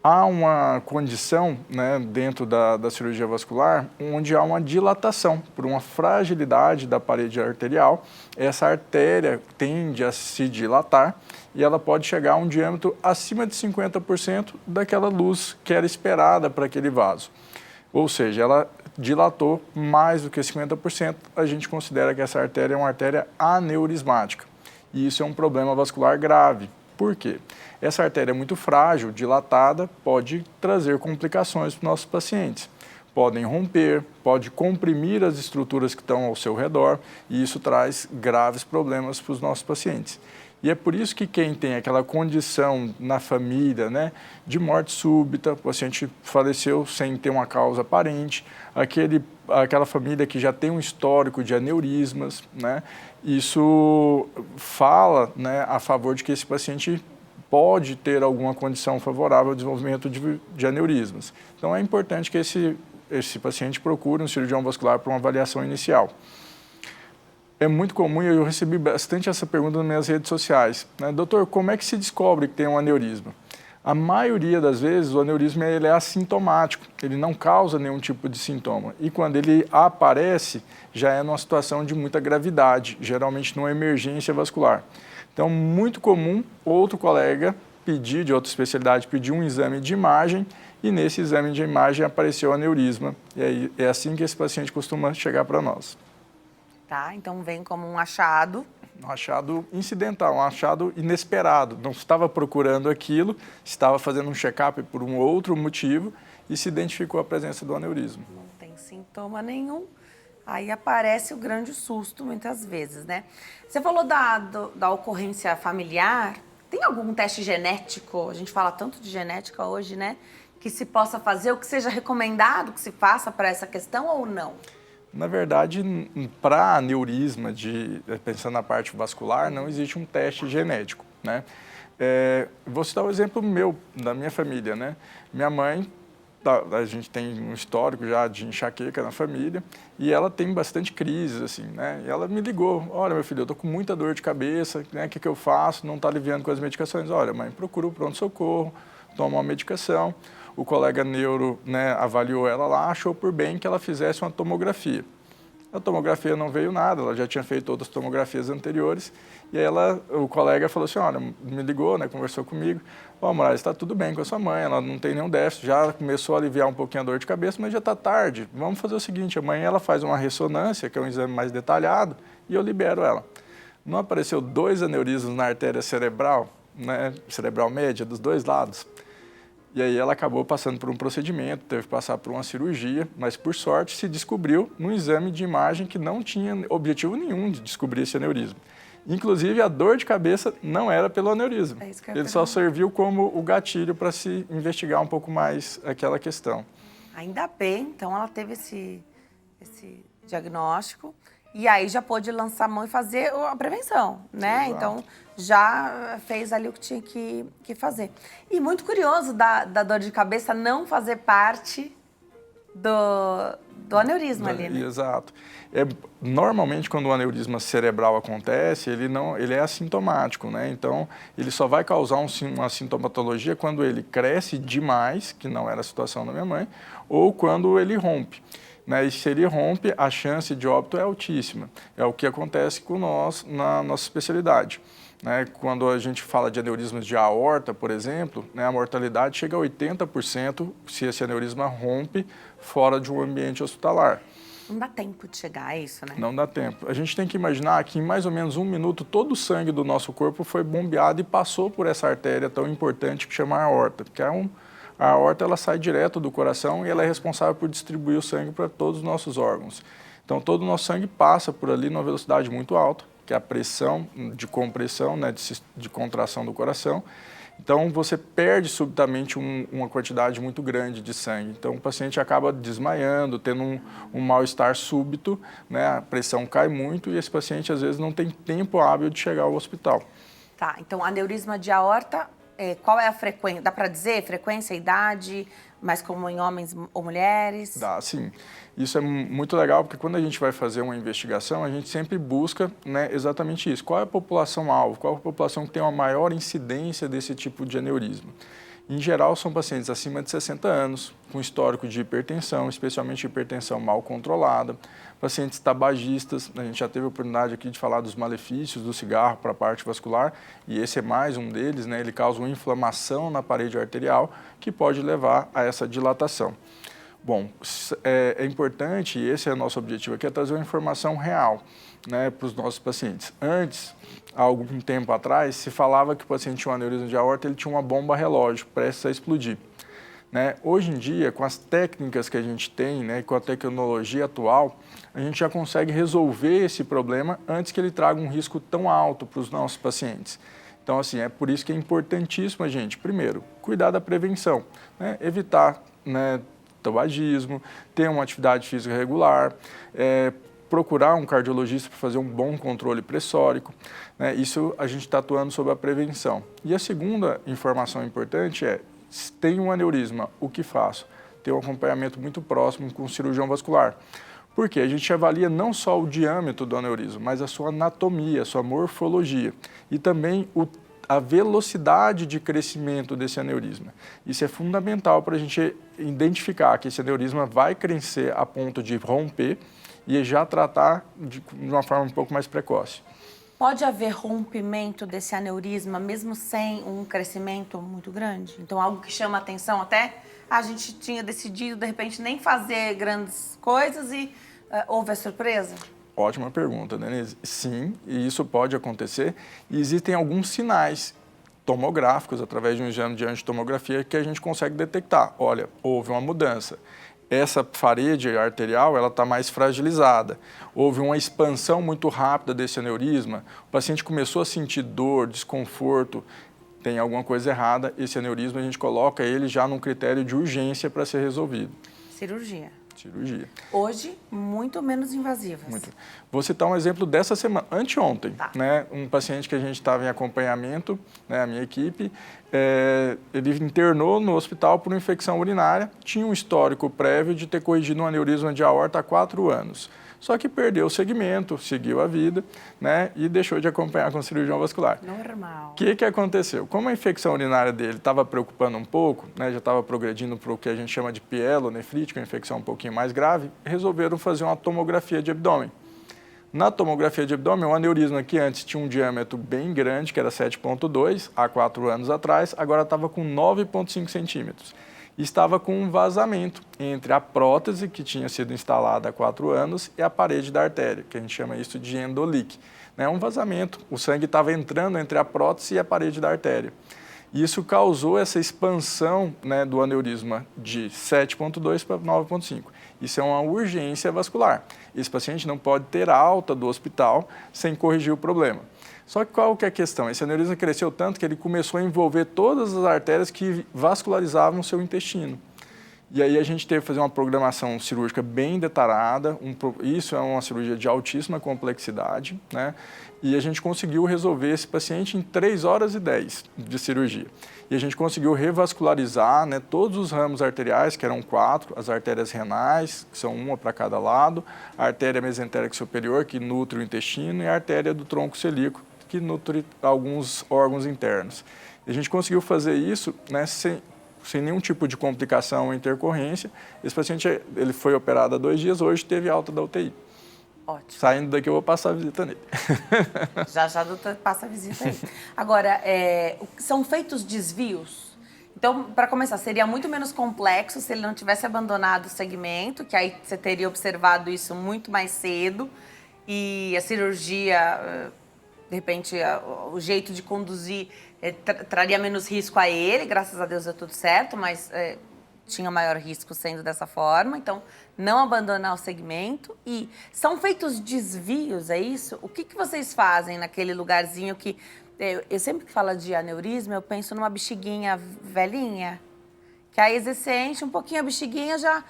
Há uma condição, né, dentro da cirurgia vascular onde há uma dilatação por uma fragilidade da parede arterial. Essa artéria tende a se dilatar e ela pode chegar a um diâmetro acima de 50% daquela luz que era esperada para aquele vaso. Ou seja, ela dilatou mais do que 50%, a gente considera que essa artéria é uma artéria aneurismática. E isso é um problema vascular grave. Por quê? Essa artéria é muito frágil, dilatada, pode trazer complicações para os nossos pacientes. podem romper, pode comprimir as estruturas que estão ao seu redor e isso traz graves problemas para os nossos pacientes. E é por isso que quem tem aquela condição na família, né, de morte súbita, o paciente faleceu sem ter uma causa aparente, aquela família que já tem um histórico de aneurismas, né, isso fala, né, a favor de que esse paciente pode ter alguma condição favorável ao desenvolvimento de aneurismas. Então é importante que esse paciente procure um cirurgião vascular para uma avaliação inicial. É muito comum, e eu recebi bastante essa pergunta nas minhas redes sociais, né? Doutor, como é que se descobre que tem um aneurisma? A maioria das vezes o aneurisma ele é assintomático, ele não causa nenhum tipo de sintoma. E quando ele aparece, já é numa situação de muita gravidade, geralmente numa emergência vascular. Então, muito comum outro colega de outra especialidade, pedir um exame de imagem e nesse exame de imagem apareceu aneurisma. E aí é assim que esse paciente costuma chegar para nós. Tá, então vem como um achado. Um achado incidental, um achado inesperado. Não estava procurando aquilo, estava fazendo um check-up por um outro motivo e se identificou a presença do aneurisma. Não tem sintoma nenhum, aí aparece o grande susto muitas vezes, né? Você falou da ocorrência familiar, tem algum teste genético, a gente fala tanto de genética hoje, né? Que se possa fazer, ou que seja recomendado que se faça para essa questão ou não? Na verdade, para aneurisma, pensando na parte vascular, não existe um teste genético, né? Vou citar um exemplo meu, da minha família, né? Minha mãe, a gente tem um histórico já de enxaqueca na família e ela tem bastante crises, assim, né? E ela me ligou, olha, meu filho, eu tô com muita dor de cabeça, né? O que eu faço? Não está aliviando com as medicações. Olha, mãe, procura o pronto-socorro, toma uma medicação. O colega neuro, né, avaliou ela lá, achou por bem que ela fizesse uma tomografia. A tomografia não veio nada, ela já tinha feito outras tomografias anteriores. E aí o colega falou assim, olha, me ligou, né, conversou comigo. Ó, Moraes, está tudo bem com a sua mãe, ela não tem nenhum déficit, já começou a aliviar um pouquinho a dor de cabeça, mas já está tarde. Vamos fazer o seguinte, amanhã ela faz uma ressonância, que é um exame mais detalhado, e eu libero ela. Não apareceu 2 aneurismas na artéria cerebral, né, cerebral média, dos 2 lados. E aí ela acabou passando por um procedimento, teve que passar por uma cirurgia, mas por sorte se descobriu num exame de imagem que não tinha objetivo nenhum de descobrir esse aneurisma. Inclusive a dor de cabeça não era pelo aneurisma, ele só serviu como o gatilho para se investigar um pouco mais aquela questão. Ainda bem, então ela teve esse diagnóstico e aí já pôde lançar a mão e fazer a prevenção, né? Exato. Então já fez ali o que tinha que fazer. E muito curioso da dor de cabeça não fazer parte do aneurisma ali, né? Exato. Normalmente, quando o aneurisma cerebral acontece, ele é assintomático, né? Então, ele só vai causar uma sintomatologia quando ele cresce demais, que não era a situação da minha mãe, ou quando ele rompe. Né? E se ele rompe, a chance de óbito é altíssima. É o que acontece com nós na nossa especialidade. Né? Quando a gente fala de aneurismas de aorta, por exemplo, né, a mortalidade chega a 80% se esse aneurisma rompe fora de um ambiente hospitalar. Não dá tempo de chegar a isso, né? Não dá tempo. A gente tem que imaginar que em mais ou menos 1 minuto todo o sangue do nosso corpo foi bombeado e passou por essa artéria tão importante que chama aorta. Porque a aorta ela sai direto do coração e ela é responsável por distribuir o sangue para todos os nossos órgãos. Então todo o nosso sangue passa por ali numa velocidade muito alta, que é a pressão de compressão, né, de contração do coração. Então, você perde subitamente uma quantidade muito grande de sangue. Então, o paciente acaba desmaiando, tendo um mal-estar súbito, né, a pressão cai muito e esse paciente, às vezes, não tem tempo hábil de chegar ao hospital. Tá, então, aneurisma de aorta, qual é a frequência? Dá para dizer frequência, idade, mais comum em homens ou mulheres? Dá, sim. Isso é muito legal, porque quando a gente vai fazer uma investigação, a gente sempre busca, né, exatamente isso. Qual é a população-alvo? Qual é a população que tem uma maior incidência desse tipo de aneurisma? Em geral, são pacientes acima de 60 anos, com histórico de hipertensão, especialmente hipertensão mal controlada, pacientes tabagistas. A gente já teve a oportunidade aqui de falar dos malefícios do cigarro para a parte vascular, e esse é mais um deles, né? Ele causa uma inflamação na parede arterial que pode levar a essa dilatação. Bom, é importante, e esse é o nosso objetivo aqui, é trazer uma informação real, né, para os nossos pacientes. Antes, há algum tempo atrás, se falava que o paciente tinha um aneurisma de aorta, ele tinha uma bomba relógio prestes a explodir. né? Hoje em dia, com as técnicas que a gente tem, né, com a tecnologia atual, a gente já consegue resolver esse problema antes que ele traga um risco tão alto para os nossos pacientes. Então, assim, é por isso que é importantíssimo a gente, primeiro, cuidar da prevenção, né? Evitar, né, tabagismo, ter uma atividade física regular, procurar um cardiologista para fazer um bom controle pressórico, né? Isso a gente está atuando sobre a prevenção. E a segunda informação importante é, se tem um aneurisma, o que faço? Ter um acompanhamento muito próximo com o cirurgião vascular. Porque a gente avalia não só o diâmetro do aneurisma, mas a sua anatomia, a sua morfologia e também a velocidade de crescimento desse aneurisma. Isso é fundamental para a gente identificar que esse aneurisma vai crescer a ponto de romper e já tratar de uma forma um pouco mais precoce. Pode haver rompimento desse aneurisma mesmo sem um crescimento muito grande? Então, algo que chama atenção até? A gente tinha decidido, de repente, nem fazer grandes coisas e houve a surpresa? Ótima pergunta, Denise. Sim, e isso pode acontecer. E existem alguns sinais tomográficos, através de um exame de angiotomografia, que a gente consegue detectar. Olha, houve uma mudança. Essa parede arterial ela está mais fragilizada. Houve uma expansão muito rápida desse aneurisma. O paciente começou a sentir dor, desconforto. Tem alguma coisa errada. Esse aneurisma a gente coloca ele já num critério de urgência para ser resolvido. Cirurgia. Cirurgia. Hoje, muito menos invasivas. Muito. Vou citar um exemplo dessa semana, anteontem, Tá. né? Um paciente que a gente estava em acompanhamento, né, a minha equipe, ele internou no hospital por uma infecção urinária, tinha um histórico prévio de ter corrigido um aneurisma de aorta há 4 anos. Só que perdeu o segmento, seguiu a vida, né, e deixou de acompanhar com o cirurgião vascular. Normal. O que aconteceu? Como a infecção urinária dele estava preocupando um pouco, né, já estava progredindo para o que a gente chama de pielonefrítica, uma infecção um pouquinho mais grave, resolveram fazer uma tomografia de abdômen. Na tomografia de abdômen, o aneurisma que antes tinha um diâmetro bem grande, que era 7,2, há 4 anos atrás, agora estava com 9,5 centímetros. E estava com um vazamento entre a prótese, que tinha sido instalada há 4 anos, e a parede da artéria, que a gente chama isso de endoleak. É um vazamento, o sangue estava entrando entre a prótese e a parede da artéria. Isso causou essa expansão, né, do aneurisma de 7,2 para 9,5. Isso é uma urgência vascular. Esse paciente não pode ter alta do hospital sem corrigir o problema. Só que qual que é a questão? Esse aneurisma cresceu tanto que ele começou a envolver todas as artérias que vascularizavam o seu intestino. E aí a gente teve que fazer uma programação cirúrgica bem detalhada, isso é uma cirurgia de altíssima complexidade, né? E a gente conseguiu resolver esse paciente em 3 horas e 10 de cirurgia. E a gente conseguiu revascularizar, né, todos os ramos arteriais, que eram 4, as artérias renais, que são uma para cada lado, a artéria mesentérica superior, que nutre o intestino, e a artéria do tronco celíaco, que nutre alguns órgãos internos. E a gente conseguiu fazer isso, né, sem nenhum tipo de complicação ou intercorrência. Esse paciente ele foi operado há 2 dias, hoje teve alta da UTI. Ótimo. Saindo daqui eu vou passar a visita nele. Já, doutor, passa a visita aí. Agora, são feitos desvios? Então, para começar, seria muito menos complexo se ele não tivesse abandonado o segmento, que aí você teria observado isso muito mais cedo, e a cirurgia, de repente, o jeito de conduzir traria menos risco a ele, graças a Deus deu tudo certo, mas tinha maior risco sendo dessa forma, então não abandonar o segmento. E são feitos desvios, é isso? O que vocês fazem naquele lugarzinho que... Eu sempre que falo de aneurisma, eu penso numa bexiguinha velhinha, que aí você enche um pouquinho a bexiguinha, já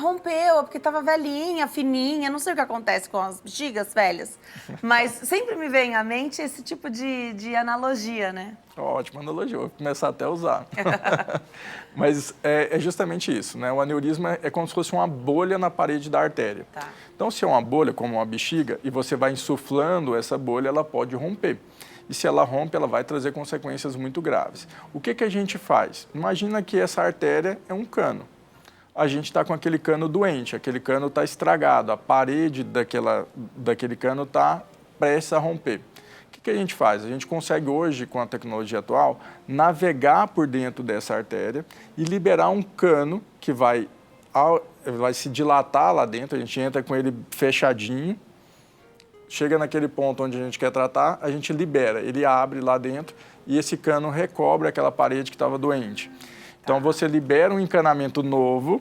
rompeu, porque estava velhinha, fininha, não sei o que acontece com as bexigas velhas, mas sempre me vem à mente esse tipo de analogia, né? Ótima analogia, vou começar até a usar. Mas é justamente isso, né? O aneurisma é como se fosse uma bolha na parede da artéria. Tá. Então, se é uma bolha, como uma bexiga, e você vai insuflando essa bolha, ela pode romper. E se ela rompe, ela vai trazer consequências muito graves. O que a gente faz? Imagina que essa artéria é um cano. A gente está com aquele cano doente, aquele cano está estragado, a parede daquele cano está prestes a romper. O que a gente faz? A gente consegue hoje, com a tecnologia atual, navegar por dentro dessa artéria e liberar um cano que vai se dilatar lá dentro, a gente entra com ele fechadinho, chega naquele ponto onde a gente quer tratar, a gente libera, ele abre lá dentro e esse cano recobre aquela parede que estava doente. Então, você libera um encanamento novo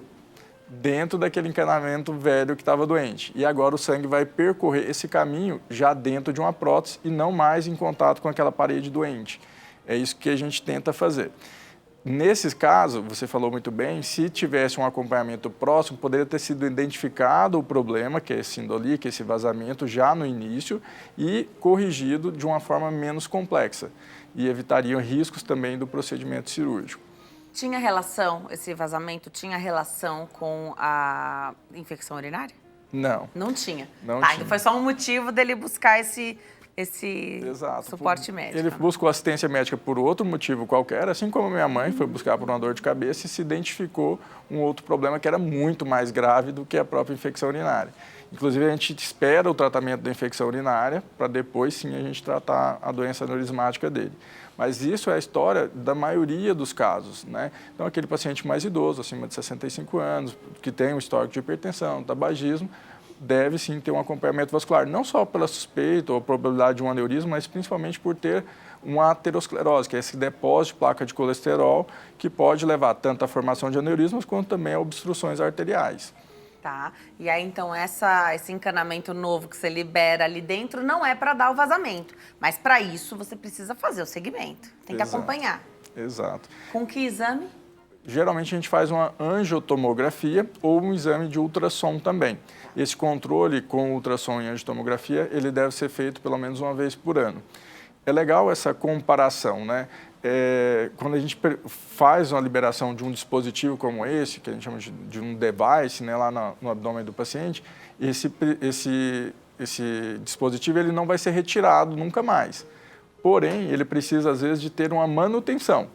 dentro daquele encanamento velho que estava doente. E agora o sangue vai percorrer esse caminho já dentro de uma prótese e não mais em contato com aquela parede doente. É isso que a gente tenta fazer. Nesses casos, você falou muito bem, se tivesse um acompanhamento próximo, poderia ter sido identificado o problema, que é esse indoli, que é esse vazamento, já no início e corrigido de uma forma menos complexa e evitariam riscos também do procedimento cirúrgico. Tinha relação, esse vazamento tinha relação com a infecção urinária? Não. Não tinha? Não tá, tinha. então foi só um motivo dele buscar esse Exato. suporte médico. Ele buscou assistência médica por outro motivo qualquer, assim como minha mãe foi buscar por uma dor de cabeça e se identificou um outro problema que era muito mais grave do que a própria infecção urinária. Inclusive, a gente espera o tratamento da infecção urinária para depois, sim, a gente tratar a doença aneurismática dele. Mas isso é a história da maioria dos casos, né? Então, aquele paciente mais idoso, acima de 65 anos, que tem um histórico de hipertensão, tabagismo, deve sim ter um acompanhamento vascular, não só pela suspeita ou probabilidade de um aneurisma, mas principalmente por ter uma aterosclerose, que é esse depósito de placa de colesterol, que pode levar tanto à formação de aneurismas quanto também a obstruções arteriais. Tá, e aí então esse encanamento novo que você libera ali dentro não é para dar o vazamento, mas para isso você precisa fazer o segmento, tem que acompanhar. Exato. Com que exame? Geralmente a gente faz uma angiotomografia ou um exame de ultrassom também. Esse controle com ultrassom e angiotomografia, ele deve ser feito pelo menos uma vez por ano. É legal essa comparação, né? Quando a gente faz uma liberação de um dispositivo como esse, que a gente chama de um device, né, lá no abdômen do paciente, esse dispositivo ele não vai ser retirado nunca mais. Porém, ele precisa, às vezes, de ter uma manutenção.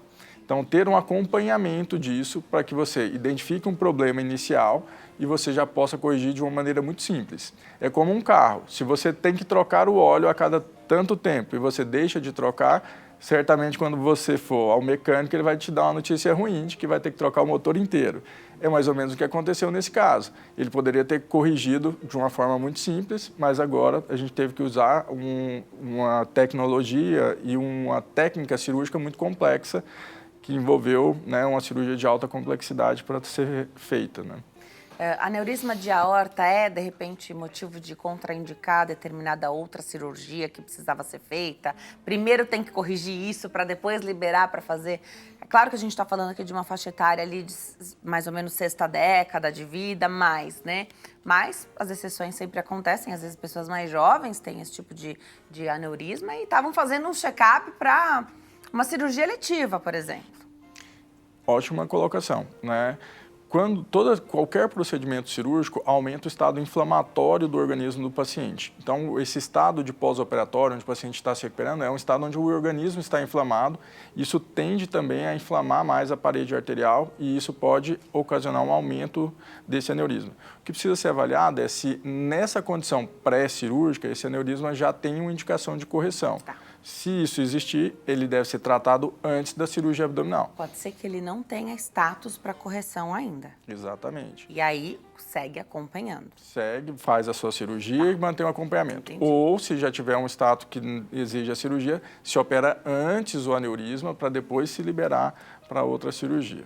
Então, ter um acompanhamento disso para que você identifique um problema inicial e você já possa corrigir de uma maneira muito simples. É como um carro. Se você tem que trocar o óleo a cada tanto tempo e você deixa de trocar, certamente quando você for ao mecânico, ele vai te dar uma notícia ruim de que vai ter que trocar o motor inteiro. É mais ou menos o que aconteceu nesse caso. Ele poderia ter corrigido de uma forma muito simples, mas agora a gente teve que usar uma tecnologia e uma técnica cirúrgica muito complexa que envolveu, né, uma cirurgia de alta complexidade para ser feita, né? Aneurisma de aorta é, de repente, motivo de contraindicar determinada outra cirurgia que precisava ser feita? Primeiro tem que corrigir isso para depois liberar para fazer? É claro que a gente está falando aqui de uma faixa etária ali de mais ou menos sexta década de vida, mais, né? Mas as exceções sempre acontecem, às vezes pessoas mais jovens têm esse tipo de aneurisma e estavam fazendo um check-up para uma cirurgia eletiva, por exemplo. Ótima colocação, né? Qualquer procedimento cirúrgico aumenta o estado inflamatório do organismo do paciente. Então, esse estado de pós-operatório, onde o paciente está se recuperando, é um estado onde o organismo está inflamado. Isso tende também a inflamar mais a parede arterial e isso pode ocasionar um aumento desse aneurisma. O que precisa ser avaliado é se, nessa condição pré-cirúrgica, esse aneurisma já tem uma indicação de correção. Tá. Se isso existir, ele deve ser tratado antes da cirurgia abdominal. Pode ser que ele não tenha status para correção ainda. Exatamente. E aí, segue acompanhando. Segue, faz a sua cirurgia e mantém o acompanhamento. Entendi. Ou, se já tiver um status que exige a cirurgia, se opera antes o aneurisma para depois se liberar para outra cirurgia.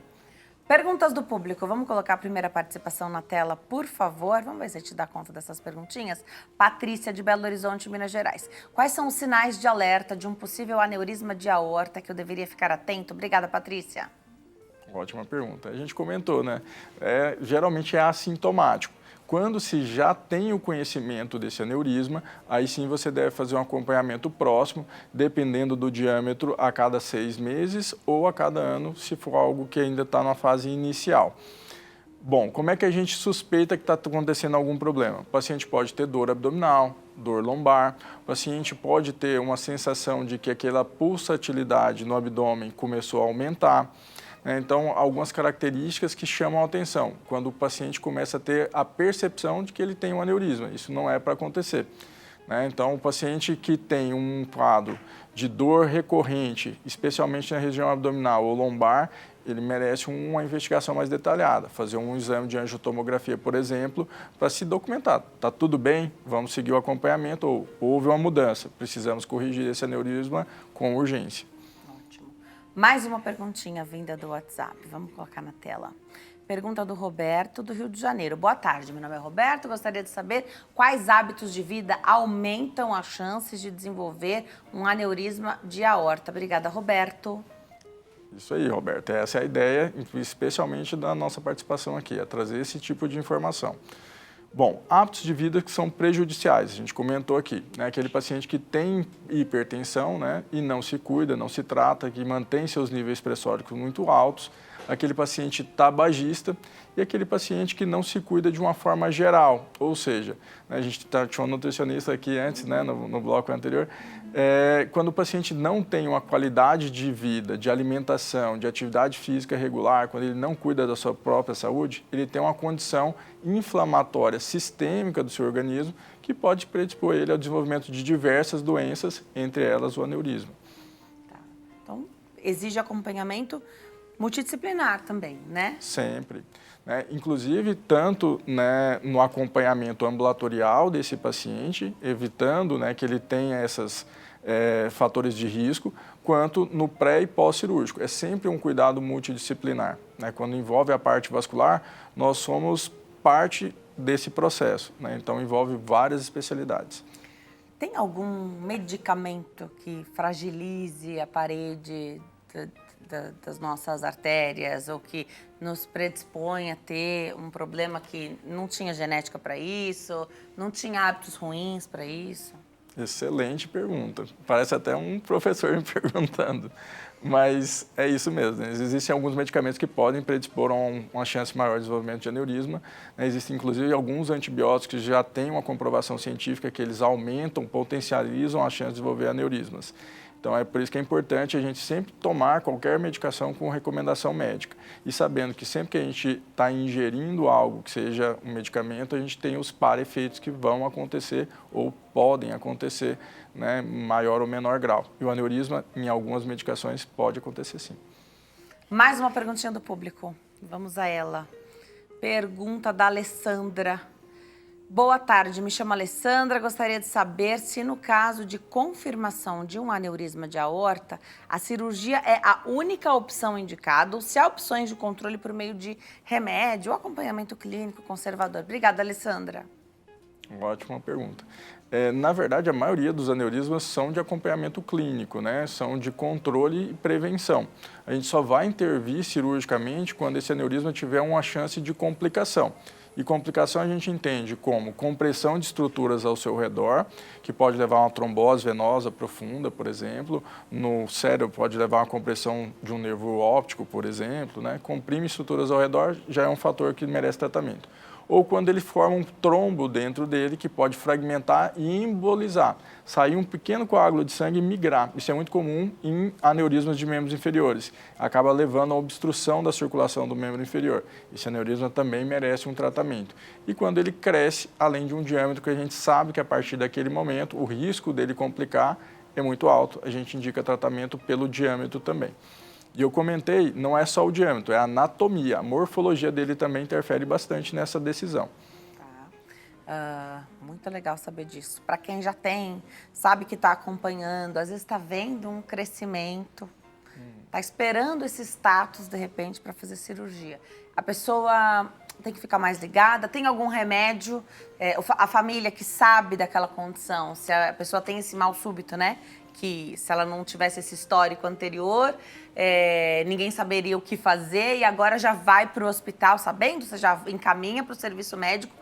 Perguntas do público. Vamos colocar a primeira participação na tela, por favor. Vamos ver se a gente dá conta dessas perguntinhas. Patrícia, de Belo Horizonte, Minas Gerais. Quais são os sinais de alerta de um possível aneurisma de aorta que eu deveria ficar atento? Obrigada, Patrícia. Ótima pergunta. A gente comentou, né? Geralmente é assintomático. Quando se já tem o conhecimento desse aneurisma, aí sim você deve fazer um acompanhamento próximo, dependendo do diâmetro, a cada 6 meses ou a cada ano, se for algo que ainda está na fase inicial. Bom, como é que a gente suspeita que está acontecendo algum problema? O paciente pode ter dor abdominal, dor lombar, o paciente pode ter uma sensação de que aquela pulsatilidade no abdômen começou a aumentar. Então, algumas características que chamam a atenção, quando o paciente começa a ter a percepção de que ele tem um aneurisma. Isso não é para acontecer. Então, o paciente que tem um quadro de dor recorrente, especialmente na região abdominal ou lombar, ele merece uma investigação mais detalhada, fazer um exame de angiotomografia, por exemplo, para se documentar. Está tudo bem? Vamos seguir o acompanhamento ou houve uma mudança, precisamos corrigir esse aneurisma com urgência. Mais uma perguntinha vinda do WhatsApp. Vamos colocar na tela. Pergunta do Roberto, do Rio de Janeiro. Boa tarde, meu nome é Roberto. Gostaria de saber quais hábitos de vida aumentam as chances de desenvolver um aneurisma de aorta. Obrigada, Roberto. Isso aí, Roberto. Essa é a ideia, especialmente da nossa participação aqui, é trazer esse tipo de informação. Bom, hábitos de vida que são prejudiciais, a gente comentou aqui, né? Aquele paciente que tem hipertensão, né? E não se cuida, não se trata, que mantém seus níveis pressóricos muito altos, aquele paciente tabagista e aquele paciente que não se cuida de uma forma geral, ou seja, né, a gente tinha um nutricionista aqui antes, né, no bloco anterior, quando o paciente não tem uma qualidade de vida, de alimentação, de atividade física regular, quando ele não cuida da sua própria saúde, ele tem uma condição inflamatória sistêmica do seu organismo que pode predispor ele ao desenvolvimento de diversas doenças, entre elas o aneurisma. Tá. Então, exige acompanhamento multidisciplinar também, né? Sempre. Né? Inclusive, tanto, né, no acompanhamento ambulatorial desse paciente, evitando, né, que ele tenha esses fatores de risco, quanto no pré e pós-cirúrgico. É sempre um cuidado multidisciplinar. Né? Quando envolve a parte vascular, nós somos parte desse processo. Né? Então, envolve várias especialidades. Tem algum medicamento que fragilize a parede das nossas artérias ou que nos predispõe a ter um problema que não tinha genética para isso, não tinha hábitos ruins para isso? Excelente pergunta. Parece até um professor me perguntando, mas é isso mesmo. Né? Existem alguns medicamentos que podem predispor a uma chance maior de desenvolvimento de aneurisma. Né? Existem, inclusive, alguns antibióticos que já têm uma comprovação científica que eles aumentam, potencializam a chance de desenvolver aneurismas. Então, é por isso que é importante a gente sempre tomar qualquer medicação com recomendação médica. E sabendo que sempre que a gente está ingerindo algo que seja um medicamento, a gente tem os para-efeitos que vão acontecer ou podem acontecer, né, maior ou menor grau. E o aneurisma, em algumas medicações, pode acontecer sim. Mais uma perguntinha do público. Vamos a ela. Pergunta da Alessandra. Boa tarde, me chamo Alessandra, gostaria de saber se no caso de confirmação de um aneurisma de aorta, a cirurgia é a única opção indicada ou se há opções de controle por meio de remédio ou acompanhamento clínico conservador. Obrigada, Alessandra. Ótima pergunta. Na verdade, a maioria dos aneurismas são de acompanhamento clínico, né? São de controle e prevenção. A gente só vai intervir cirurgicamente quando esse aneurisma tiver uma chance de complicação. E complicação a gente entende como compressão de estruturas ao seu redor, que pode levar a uma trombose venosa profunda, por exemplo. No cérebro pode levar a uma compressão de um nervo óptico, por exemplo. Né? Comprime estruturas ao redor já é um fator que merece tratamento. Ou quando ele forma um trombo dentro dele que pode fragmentar e embolizar. Sair um pequeno coágulo de sangue e migrar. Isso é muito comum em aneurismas de membros inferiores. Acaba levando a obstrução da circulação do membro inferior. Esse aneurisma também merece um tratamento. E quando ele cresce, além de um diâmetro que a gente sabe que a partir daquele momento o risco dele complicar é muito alto, a gente indica tratamento pelo diâmetro também. E eu comentei, não é só o diâmetro, é a anatomia, a morfologia dele também interfere bastante nessa decisão. Muito legal saber disso. Para quem já tem, sabe que está acompanhando, às vezes está vendo um crescimento, está esperando esse status, de repente, para fazer cirurgia. A pessoa tem que ficar mais ligada, tem algum remédio, a família que sabe daquela condição, se a pessoa tem esse mal súbito, né? Que se ela não tivesse esse histórico anterior, ninguém saberia o que fazer e agora já vai para o hospital sabendo, você já encaminha para o serviço médico,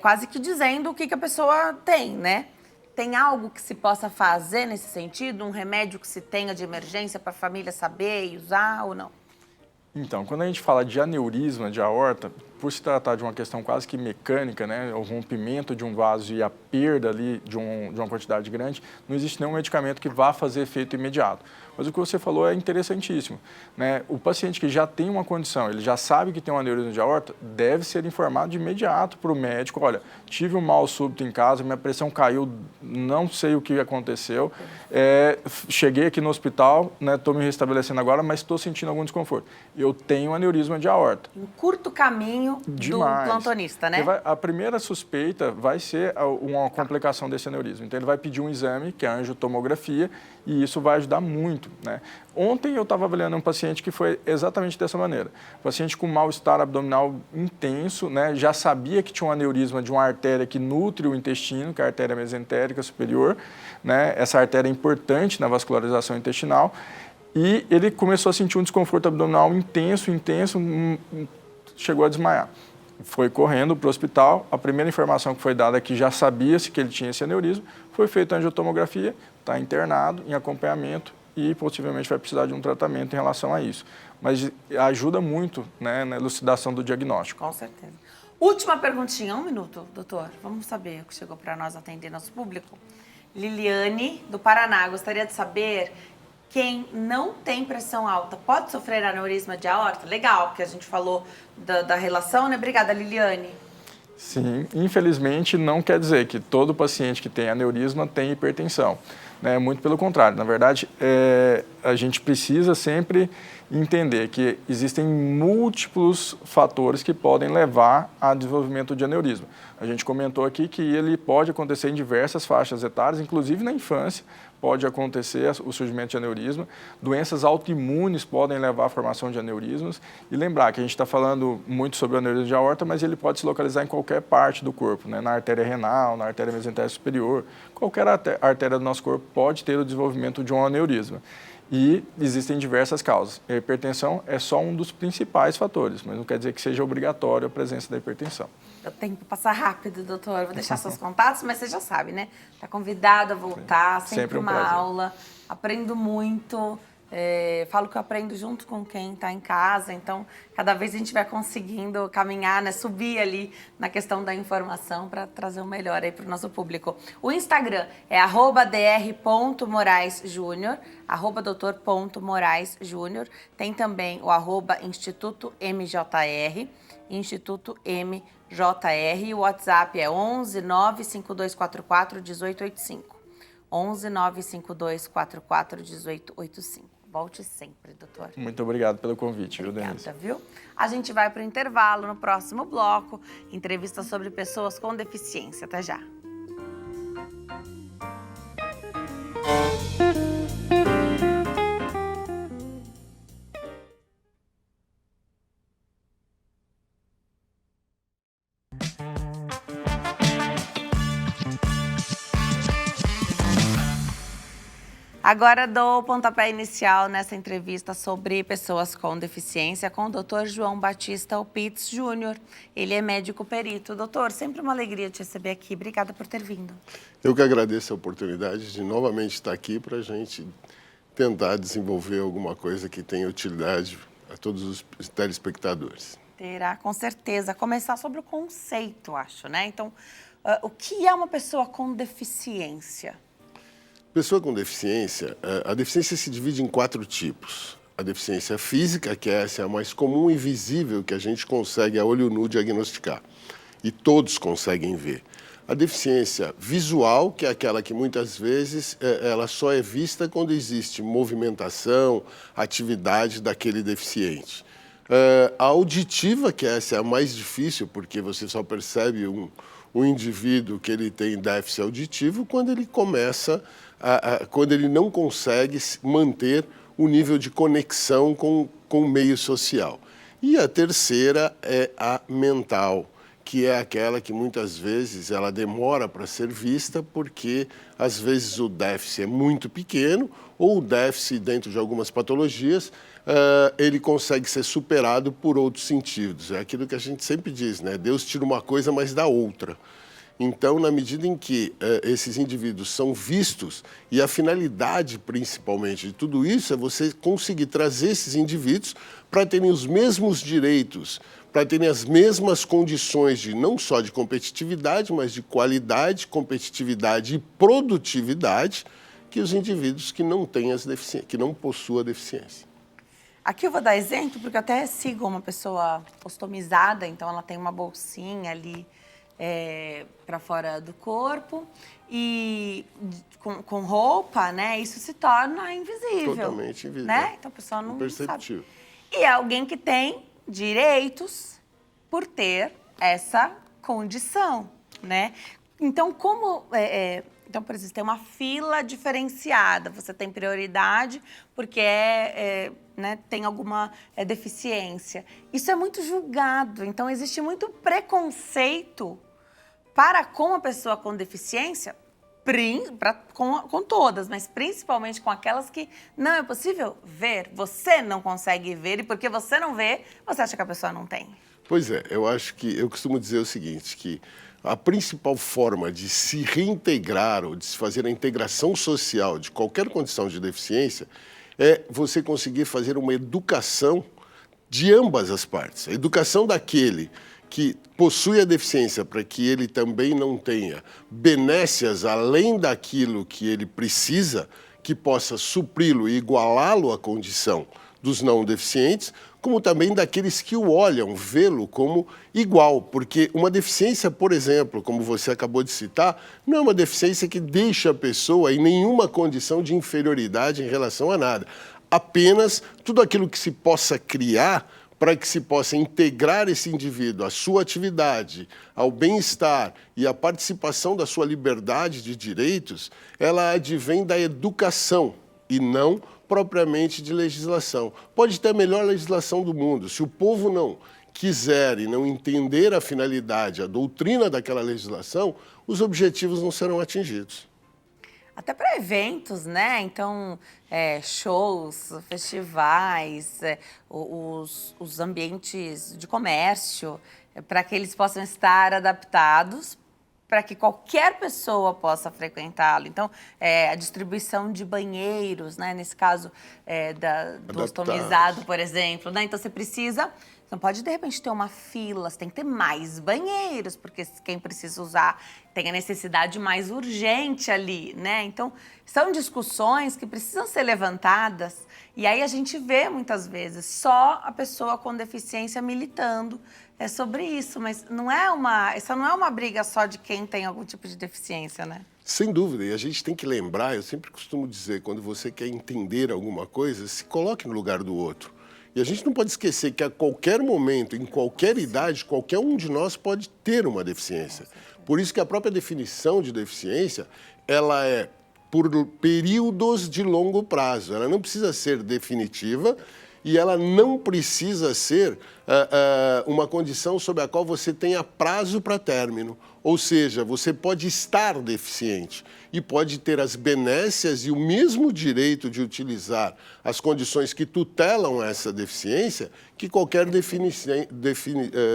quase que dizendo o que a pessoa tem, né? Tem algo que se possa fazer nesse sentido? Um remédio que se tenha de emergência para a família saber e usar ou não? Então, quando a gente fala de aneurisma de aorta, por se tratar de uma questão quase que mecânica, né, o rompimento de um vaso e a perda ali de uma quantidade grande, não existe nenhum medicamento que vá fazer efeito imediato. Mas o que você falou é interessantíssimo. Né? O paciente que já tem uma condição, ele já sabe que tem um aneurisma de aorta, deve ser informado de imediato para o médico. Olha, tive um mal súbito em casa, minha pressão caiu, não sei o que aconteceu, cheguei aqui no hospital, estou me restabelecendo agora, mas estou sentindo algum desconforto. Eu tenho aneurisma de aorta. Em curto caminho, sonho Demais. do plantonista, né? A primeira suspeita vai ser uma complicação desse aneurisma. Então, ele vai pedir um exame, que é a angiotomografia, e isso vai ajudar muito, né? Ontem eu estava avaliando um paciente que foi exatamente dessa maneira. Paciente com mal-estar abdominal intenso, né? Já sabia que tinha um aneurisma de uma artéria que nutre o intestino, que é a artéria mesentérica superior, né? Essa artéria é importante na vascularização intestinal. E ele começou a sentir um desconforto abdominal intenso, chegou a desmaiar. Foi correndo para o hospital, a primeira informação que foi dada é que já sabia-se que ele tinha esse aneurisma, foi feita a angiotomografia, está internado em acompanhamento e possivelmente vai precisar de um tratamento em relação a isso. Mas ajuda muito, né, na elucidação do diagnóstico. Com certeza. Última perguntinha, 1 minuto, doutor. Vamos saber o que chegou para nós atender nosso público. Liliane, do Paraná, gostaria de saber... Quem não tem pressão alta pode sofrer aneurisma de aorta? Legal, porque a gente falou da relação, né? Obrigada, Liliane. Sim, infelizmente não quer dizer que todo paciente que tem aneurisma tem hipertensão, né? Muito pelo contrário. Na verdade, a gente precisa sempre entender que existem múltiplos fatores que podem levar ao desenvolvimento de aneurisma. A gente comentou aqui que ele pode acontecer em diversas faixas etárias, inclusive na infância, pode acontecer o surgimento de aneurisma. Doenças autoimunes podem levar à formação de aneurismas. E lembrar que a gente está falando muito sobre o aneurisma de aorta, mas ele pode se localizar em qualquer parte do corpo, né? Na artéria renal, na artéria mesentérica superior. Qualquer artéria do nosso corpo pode ter o desenvolvimento de um aneurisma. E existem diversas causas. A hipertensão é só um dos principais fatores, mas não quer dizer que seja obrigatório a presença da hipertensão. Eu tenho que passar rápido, doutor. Vou deixar seus contatos, mas você já sabe, né? Está convidado a voltar, sempre uma prazer. aula. Aprendo muito. Falo que eu aprendo junto com quem está em casa, então cada vez a gente vai conseguindo caminhar, né, subir ali na questão da informação para trazer o melhor aí para o nosso público. O Instagram é @dr.moraesjunior, @doutor.moraesjunior. Tem também o @Instituto MJR, Instituto MJR, e o WhatsApp é 11 95244 1885. 11 95244 1885. Volte sempre, doutor. Muito obrigado pelo convite, viu, Denise? Obrigada, viu? A gente vai para o intervalo no próximo bloco. Entrevista sobre pessoas com deficiência. Até já. Agora dou o pontapé inicial nessa entrevista sobre pessoas com deficiência com o Dr. João Batista Opitz Júnior. Ele é médico perito. Doutor, sempre uma alegria te receber aqui. Obrigada por ter vindo. Eu que agradeço a oportunidade de novamente estar aqui para a gente tentar desenvolver alguma coisa que tenha utilidade a todos os telespectadores. Terá, com certeza. Começar sobre o conceito, acho, né? Então, o que é uma pessoa com deficiência? Pessoa com deficiência, a deficiência se divide em 4 tipos. A deficiência física, que essa é a mais comum e visível, que a gente consegue a olho nu diagnosticar. E todos conseguem ver. A deficiência visual, que é aquela que muitas vezes ela só é vista quando existe movimentação, atividade daquele deficiente. A auditiva, que essa é a mais difícil, porque você só percebe um indivíduo que ele tem déficit auditivo quando ele começa, quando ele não consegue manter o nível de conexão com o meio social. E a terceira é a mental, que é aquela que muitas vezes ela demora para ser vista porque às vezes o déficit é muito pequeno ou o déficit dentro de algumas patologias ele consegue ser superado por outros sentidos. É aquilo que a gente sempre diz, né? Deus tira uma coisa, mas dá outra. Então, na medida em que esses indivíduos são vistos, e a finalidade principalmente de tudo isso é você conseguir trazer esses indivíduos para terem os mesmos direitos, para terem as mesmas condições de não só de competitividade, mas de qualidade, competitividade e produtividade que os indivíduos que não têm as deficiências, que não possuem a deficiência. Aqui eu vou dar exemplo, porque eu até sigo uma pessoa ostomizada, então ela tem uma bolsinha ali para fora do corpo e com roupa, né? Isso se torna invisível. Totalmente invisível. Né? Então a pessoa não imperceptível. sabe. E é alguém que tem direitos por ter essa condição, né? Então, então, por exemplo, tem uma fila diferenciada, você tem prioridade porque né, tem alguma deficiência. Isso é muito julgado, então existe muito preconceito para com a pessoa com deficiência, com todas, mas principalmente com aquelas que não é possível ver, você não consegue ver, e porque você não vê, você acha que a pessoa não tem. Pois é, eu costumo dizer o seguinte, que a principal forma de se reintegrar ou de se fazer a integração social de qualquer condição de deficiência é você conseguir fazer uma educação de ambas as partes. A educação daquele que possui a deficiência para que ele também não tenha benécias além daquilo que ele precisa, que possa supri-lo e igualá-lo à condição dos não deficientes, como também daqueles que o olham, vê-lo como igual. Porque uma deficiência, por exemplo, como você acabou de citar, não é uma deficiência que deixa a pessoa em nenhuma condição de inferioridade em relação a nada. Apenas tudo aquilo que se possa criar para que se possa integrar esse indivíduo à sua atividade, ao bem-estar e à participação da sua liberdade de direitos, ela advém da educação e não propriamente de legislação. Pode ter a melhor legislação do mundo. Se o povo não quiser e não entender a finalidade, a doutrina daquela legislação, os objetivos não serão atingidos. Até para eventos, né? Então, shows, festivais, os ambientes de comércio, para que eles possam estar adaptados para que qualquer pessoa possa frequentá-lo. Então, a distribuição de banheiros, né? Nesse caso do ostomizado, por exemplo, né? Então, você não pode, de repente, ter uma fila, você tem que ter mais banheiros, porque quem precisa usar tem a necessidade mais urgente ali, né? Então, são discussões que precisam ser levantadas e aí a gente vê, muitas vezes, só a pessoa com deficiência militando sobre isso, mas essa não é uma briga só de quem tem algum tipo de deficiência, né? Sem dúvida, e a gente tem que lembrar, eu sempre costumo dizer, quando você quer entender alguma coisa, se coloque no lugar do outro. E a gente não pode esquecer que a qualquer momento, em qualquer idade, qualquer um de nós pode ter uma deficiência. Por isso que a própria definição de deficiência, ela é por períodos de longo prazo. Ela não precisa ser definitiva e ela não precisa ser uma condição sobre a qual você tenha prazo para término. Ou seja, você pode estar deficiente e pode ter as benécias e o mesmo direito de utilizar as condições que tutelam essa deficiência que qualquer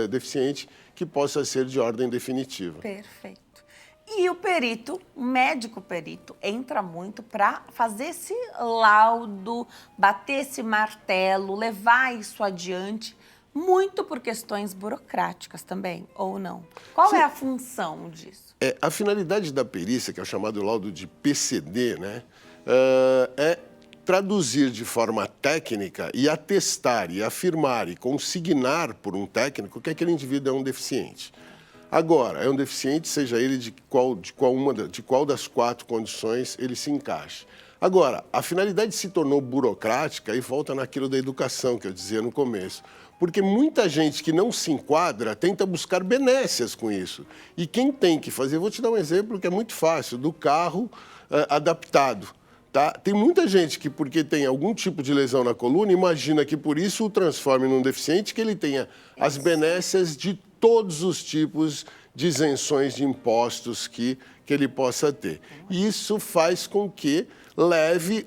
deficiente que possa ser de ordem definitiva. Perfeito. E o perito, o médico perito, entra muito para fazer esse laudo, bater esse martelo, levar isso adiante, muito por questões burocráticas também, ou não? Qual Sim. é a função disso? A finalidade da perícia, que é o chamado laudo de PCD, né, é traduzir de forma técnica e atestar, e afirmar, e consignar por um técnico que aquele indivíduo é um deficiente. Agora, é um deficiente, seja ele de qual das 4 condições ele se encaixa. Agora, a finalidade se tornou burocrática e volta naquilo da educação que eu dizia no começo. Porque muita gente que não se enquadra tenta buscar benécias com isso. E quem tem que fazer, vou te dar um exemplo que é muito fácil, do carro adaptado. Tá? Tem muita gente que, porque tem algum tipo de lesão na coluna, imagina que por isso o transforme num deficiente, que ele tenha as benécias de todos os tipos de isenções de impostos que ele possa ter. E isso faz com que leve,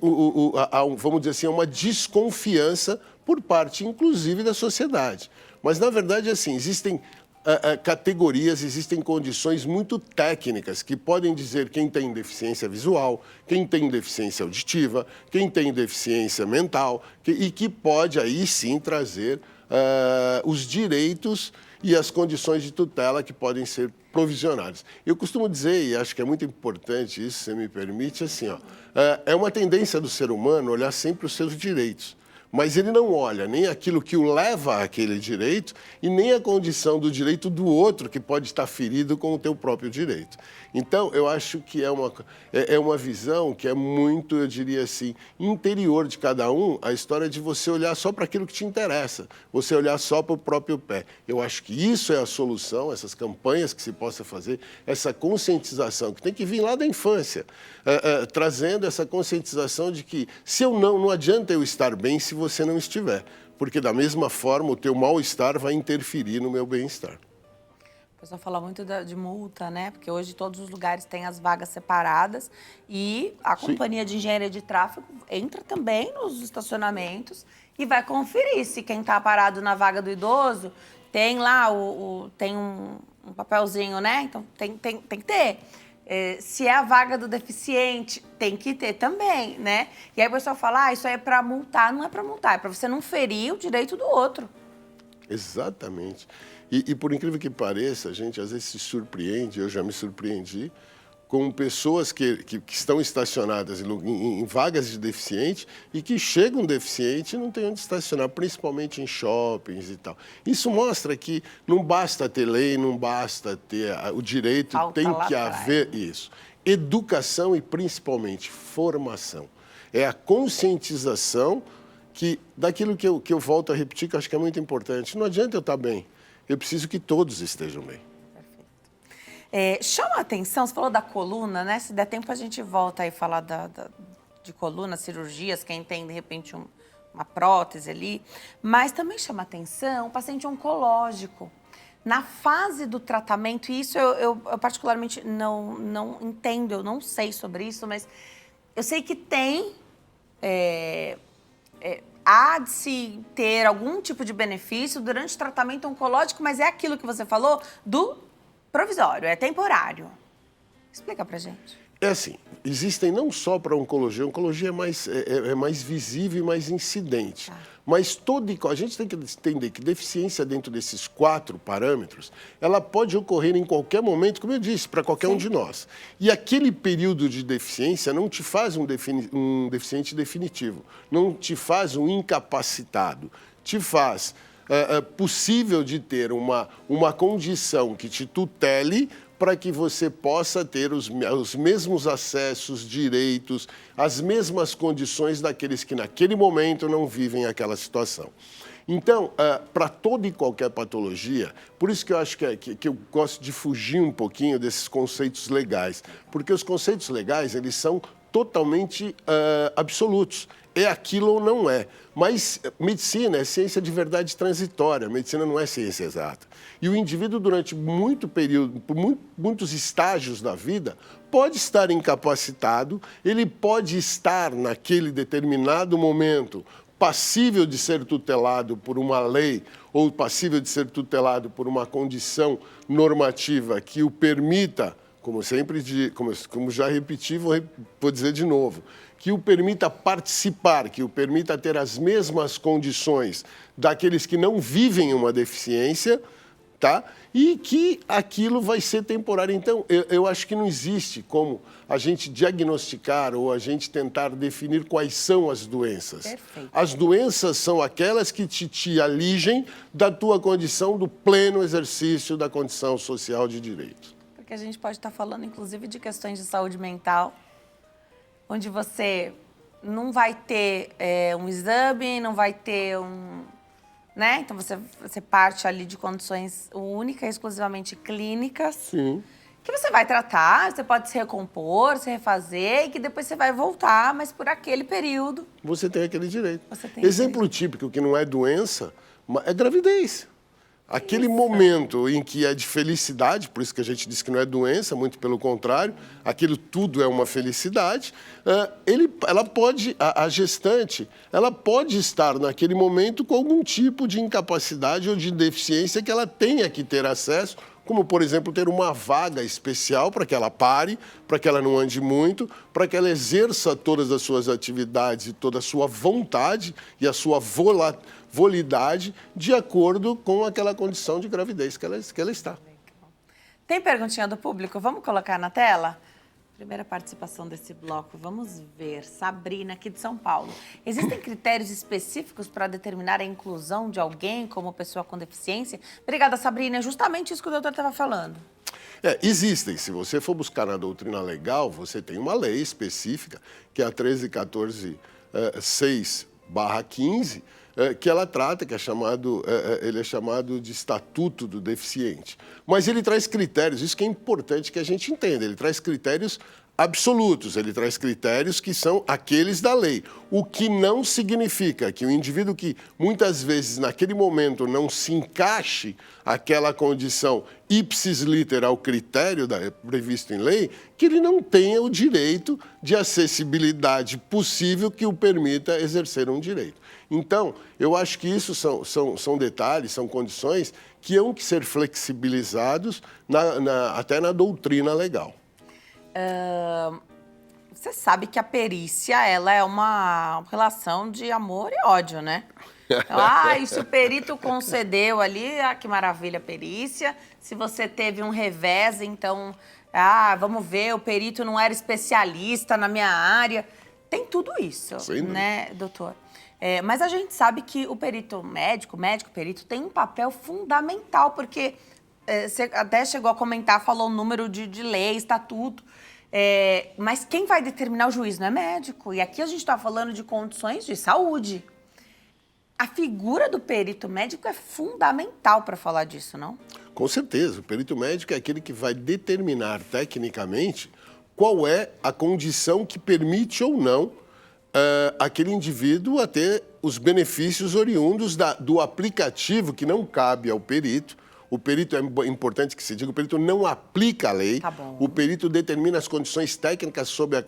vamos dizer assim, a uma desconfiança por parte, inclusive, da sociedade. Mas, na verdade, assim, existem categorias, existem condições muito técnicas que podem dizer quem tem deficiência visual, quem tem deficiência auditiva, quem tem deficiência mental, e que pode, aí sim, trazer os direitos e as condições de tutela que podem ser provisionadas. Eu costumo dizer, e acho que é muito importante isso, se você me permite, assim, é uma tendência do ser humano olhar sempre os seus direitos. mas ele não olha nem aquilo que o leva àquele direito e nem a condição do direito do outro que pode estar ferido com o teu próprio direito. Então, eu acho que é uma visão que é muito, eu diria assim, interior de cada um, a história de você olhar só para aquilo que te interessa, você olhar só para o próprio pé. Eu acho que isso é a solução, essas campanhas que se possa fazer, essa conscientização que tem que vir lá da infância, trazendo essa conscientização de que se eu não adianta eu estar bem se você não estiver, porque da mesma forma o teu mal-estar vai interferir no meu bem-estar. O pessoal fala muito de multa, né? Porque hoje todos os lugares têm as vagas separadas e a companhia de engenharia de tráfego entra também nos estacionamentos e vai conferir se quem está parado na vaga do idoso tem lá tem um papelzinho, né? Então tem que ter. Se é a vaga do deficiente, tem que ter também, né? E aí o pessoal fala, isso aí é para multar. Não é para multar, é para você não ferir o direito do outro. Exatamente. E por incrível que pareça, a gente às vezes se surpreende, eu já me surpreendi, com pessoas que estão estacionadas em vagas de deficiente e que chegam deficiente e não tem onde estacionar, principalmente em shoppings e tal. Isso mostra que não basta ter lei, não basta ter o direito, Falta tem lá que haver isso. Educação e principalmente formação. É a conscientização daquilo que eu volto a repetir, que eu acho que é muito importante. Não adianta eu estar bem, eu preciso que todos estejam bem. Chama a atenção, você falou da coluna, né? Se der tempo a gente volta aí a falar de coluna, cirurgias, quem tem de repente uma prótese ali. Mas também chama a atenção o paciente oncológico. Na fase do tratamento, e isso eu particularmente não entendo, eu não sei sobre isso, mas eu sei que há de se ter algum tipo de benefício durante o tratamento oncológico, mas é aquilo que você falou do provisório, é temporário. Explica pra gente. É assim, existem não só para oncologia é mais visível e mais incidente, mas a gente tem que entender que deficiência dentro desses 4 parâmetros, ela pode ocorrer em qualquer momento, como eu disse, para qualquer um de nós. E aquele período de deficiência não te faz um deficiente definitivo, não te faz um incapacitado, te faz possível de ter uma condição que te tutele para que você possa ter os mesmos acessos, direitos, as mesmas condições daqueles que naquele momento não vivem aquela situação. Então, para toda e qualquer patologia, por isso que eu acho que eu gosto de fugir um pouquinho desses conceitos legais, porque os conceitos legais, eles são totalmente absolutos. É aquilo ou não é. Mas medicina é ciência de verdade transitória, medicina não é ciência exata. E o indivíduo, durante muito período, por muitos estágios da vida, pode estar incapacitado, ele pode estar, naquele determinado momento, passível de ser tutelado por uma lei ou passível de ser tutelado por uma condição normativa que o permita, como já repeti, vou dizer de novo, que o permita participar, que o permita ter as mesmas condições daqueles que não vivem uma deficiência, tá? E que aquilo vai ser temporário. Então, eu acho que não existe como a gente diagnosticar ou a gente tentar definir quais são as doenças. Perfeito. As doenças são aquelas que te aligem da tua condição do pleno exercício da condição social de direito. Porque a gente pode estar falando, inclusive, de questões de saúde mental, onde você não vai ter um exame, não vai ter né? Então, você parte ali de condições únicas, exclusivamente clínicas. Sim. Que você vai tratar, você pode se recompor, se refazer, e que depois você vai voltar, mas por aquele período. Você tem aquele direito. Você tem Exemplo típico que não é doença, é gravidez. Aquele momento em que é de felicidade, por isso que a gente diz que não é doença, muito pelo contrário, aquilo tudo é uma felicidade, a gestante, ela pode estar naquele momento com algum tipo de incapacidade ou de deficiência que ela tenha que ter acesso, como, por exemplo, ter uma vaga especial para que ela pare, para que ela não ande muito, para que ela exerça todas as suas atividades e toda a sua vontade e a sua volidade de acordo com aquela condição de gravidez que ela está. Tem perguntinha do público? Vamos colocar na tela? Primeira participação desse bloco, vamos ver. Sabrina, aqui de São Paulo. Existem critérios específicos para determinar a inclusão de alguém como pessoa com deficiência? Obrigada, Sabrina. É justamente isso que o doutor estava falando. Existem. Se você for buscar na doutrina legal, você tem uma lei específica, que é a 13.14.6/15, que ela trata, que ele é chamado de Estatuto do Deficiente. Mas ele traz critérios, isso que é importante que a gente entenda, ele traz critérios absolutos, ele traz critérios que são aqueles da lei. O que não significa que o indivíduo que muitas vezes naquele momento não se encaixe aquela condição ipsis litera ao critério previsto em lei, que ele não tenha o direito de acessibilidade possível que o permita exercer um direito. Então, eu acho que isso são detalhes, são condições que hão que ser flexibilizados até na doutrina legal. Você sabe que a perícia, ela é uma relação de amor e ódio, né? Então, e se o perito concedeu ali, que maravilha a perícia. Se você teve um revés, então, vamos ver, o perito não era especialista na minha área. Tem tudo isso, né, doutor? Mas a gente sabe que o perito perito, tem um papel fundamental, porque você até chegou a comentar, falou o número de lei, estatuto, mas quem vai determinar o juiz não é médico. E aqui a gente está falando de condições de saúde. A figura do perito médico é fundamental para falar disso, não? Com certeza. O perito médico é aquele que vai determinar tecnicamente qual é a condição que permite ou não aquele indivíduo a ter os benefícios oriundos do aplicativo que não cabe ao perito. O perito, é importante que se diga, o perito não aplica a lei. Tá bom. O perito determina as condições técnicas sobre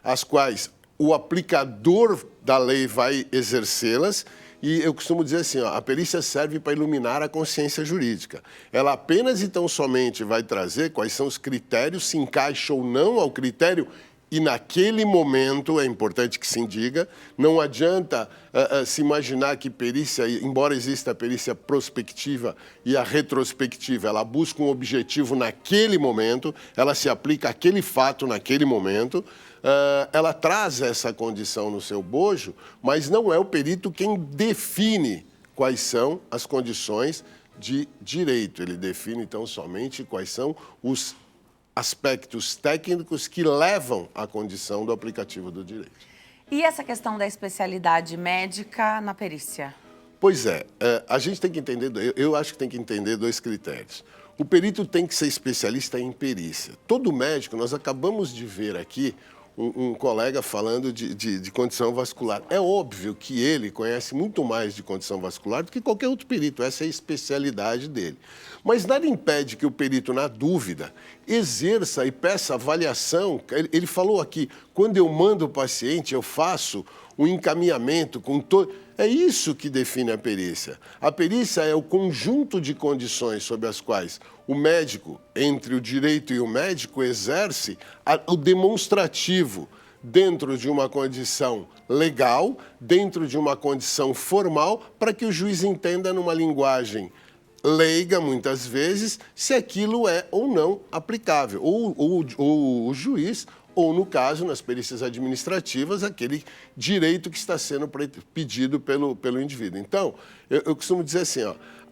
as quais o aplicador da lei vai exercê-las. E eu costumo dizer assim, a perícia serve para iluminar a consciência jurídica. Ela apenas e tão somente vai trazer quais são os critérios, se encaixa ou não ao critério. E naquele momento, é importante que se diga, não adianta se imaginar que perícia, embora exista a perícia prospectiva e a retrospectiva, ela busca um objetivo naquele momento, ela se aplica àquele fato naquele momento, ela traz essa condição no seu bojo, mas não é o perito quem define quais são as condições de direito. Ele define, então, somente quais são os aspectos técnicos que levam à condição do aplicativo do direito. E essa questão da especialidade médica na perícia? Pois a gente tem que entender, eu acho que tem que entender dois critérios. O perito tem que ser especialista em perícia. Todo médico, nós acabamos de ver aqui um colega falando de condição vascular. É óbvio que ele conhece muito mais de condição vascular do que qualquer outro perito, essa é a especialidade dele. Mas nada impede que o perito, na dúvida, exerça e peça avaliação. Ele falou aqui, quando eu mando o paciente, eu faço um encaminhamento com todo... É isso que define a perícia. A perícia é o conjunto de condições sobre as quais o médico, entre o direito e o médico, exerce o demonstrativo dentro de uma condição legal, dentro de uma condição formal, para que o juiz entenda numa linguagem leiga, muitas vezes, se aquilo é ou não aplicável. Ou o juiz, ou, no caso, nas perícias administrativas, aquele direito que está sendo pedido pelo indivíduo. Então, eu costumo dizer assim,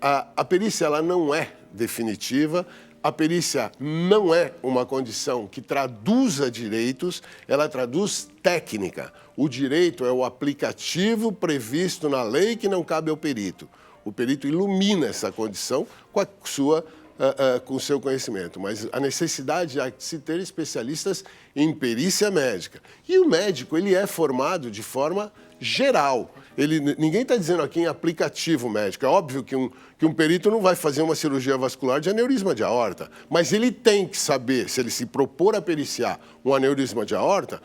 a perícia ela não é definitiva, a perícia não é uma condição que traduza direitos, ela traduz técnica. O direito é o aplicativo previsto na lei que não cabe ao perito. O perito ilumina essa condição com o seu conhecimento, mas a necessidade é de se ter especialistas em perícia médica. E o médico, ele é formado de forma geral. Ninguém está dizendo aqui em aplicativo médico. É óbvio que um perito não vai fazer uma cirurgia vascular de aneurisma de aorta, mas ele tem que saber, se ele se propor a periciar um aneurisma de aorta,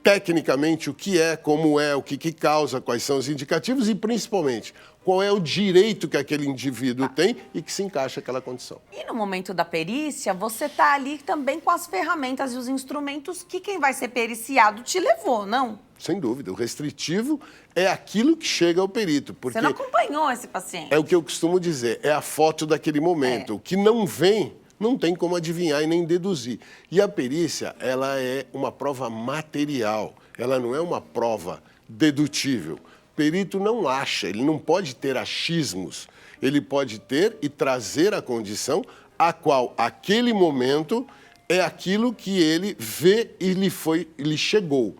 tecnicamente o que é, como é, o que causa, quais são os indicativos e, principalmente, qual é o direito que aquele indivíduo tem e que se encaixa aquela condição. E no momento da perícia, você está ali também com as ferramentas e os instrumentos que quem vai ser periciado te levou, não? Sem dúvida. O restritivo é aquilo que chega ao perito. Porque você não acompanhou esse paciente. É o que eu costumo dizer, é a foto daquele momento. O que não vem não tem como adivinhar e nem deduzir. E a perícia, ela é uma prova material, ela não é uma prova dedutível. O perito não acha, ele não pode ter achismos, ele pode ter e trazer a condição a qual, aquele momento, é aquilo que ele vê e lhe chegou.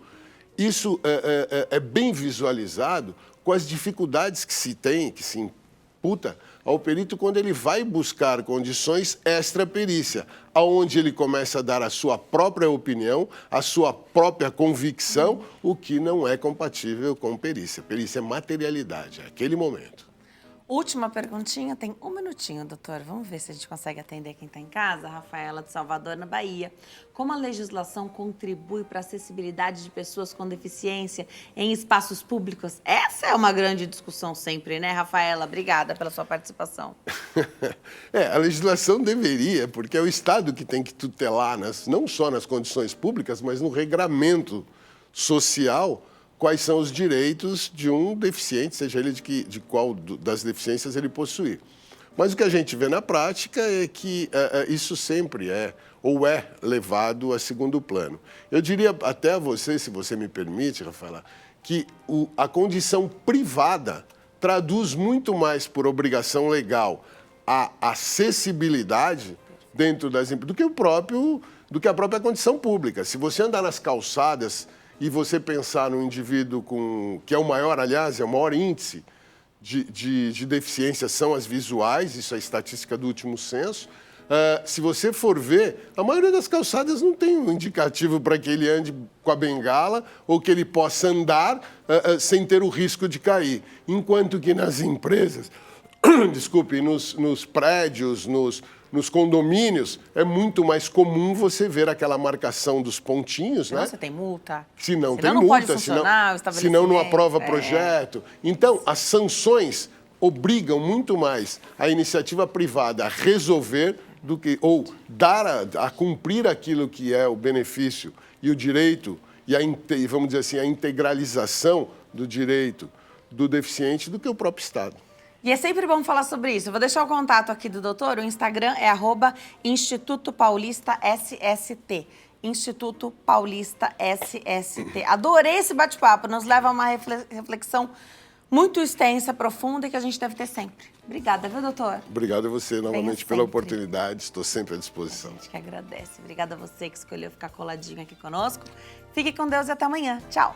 Isso é bem visualizado com as dificuldades que se tem, que se imputa ao perito quando ele vai buscar condições extra-perícia, aonde ele começa a dar a sua própria opinião, a sua própria convicção, o que não é compatível com perícia. Perícia é materialidade, é aquele momento. Última perguntinha, tem um minutinho, doutor. Vamos ver se a gente consegue atender quem está em casa. Rafaela de Salvador, na Bahia. Como a legislação contribui para a acessibilidade de pessoas com deficiência em espaços públicos? Essa é uma grande discussão sempre, né, Rafaela? Obrigada pela sua participação. A legislação deveria, porque é o Estado que tem que tutelar, não só nas condições públicas, mas no regramento social, quais são os direitos de um deficiente, seja ele de qual das deficiências ele possuir. Mas o que a gente vê na prática é que isso sempre é levado a segundo plano. Eu diria até a você, se você me permite, Rafaela, que a condição privada traduz muito mais por obrigação legal a acessibilidade dentro das empresas do que a própria condição pública. Se você andar nas calçadas e você pensar num indivíduo que é o maior, aliás, é o maior índice de deficiência são as visuais, isso é a estatística do último censo. Se você for ver, a maioria das calçadas não tem um indicativo para que ele ande com a bengala ou que ele possa andar sem ter o risco de cair. Enquanto que nas empresas, desculpe, nos prédios, nos condomínios, é muito mais comum você ver aquela marcação dos pontinhos, Senão né? você tem multa. Se não tem não multa, pode funcionar o estabelecimento. senão não aprova projeto. Então, as sanções obrigam muito mais a iniciativa privada a resolver ou dar a cumprir aquilo que é o benefício e o direito e vamos dizer assim, a integralização do direito do deficiente do que o próprio Estado. E é sempre bom falar sobre isso. Eu vou deixar o contato aqui do doutor. O Instagram é @Instituto Paulista SST. Instituto Paulista SST. Adorei esse bate-papo. Nos leva a uma reflexão muito extensa, profunda e que a gente deve ter sempre. Obrigada, viu, doutor? Obrigado a você novamente pela sempre. oportunidade. Estou sempre à disposição. A gente que agradece. Obrigada a você que escolheu ficar coladinho aqui conosco. Fique com Deus e até amanhã. Tchau.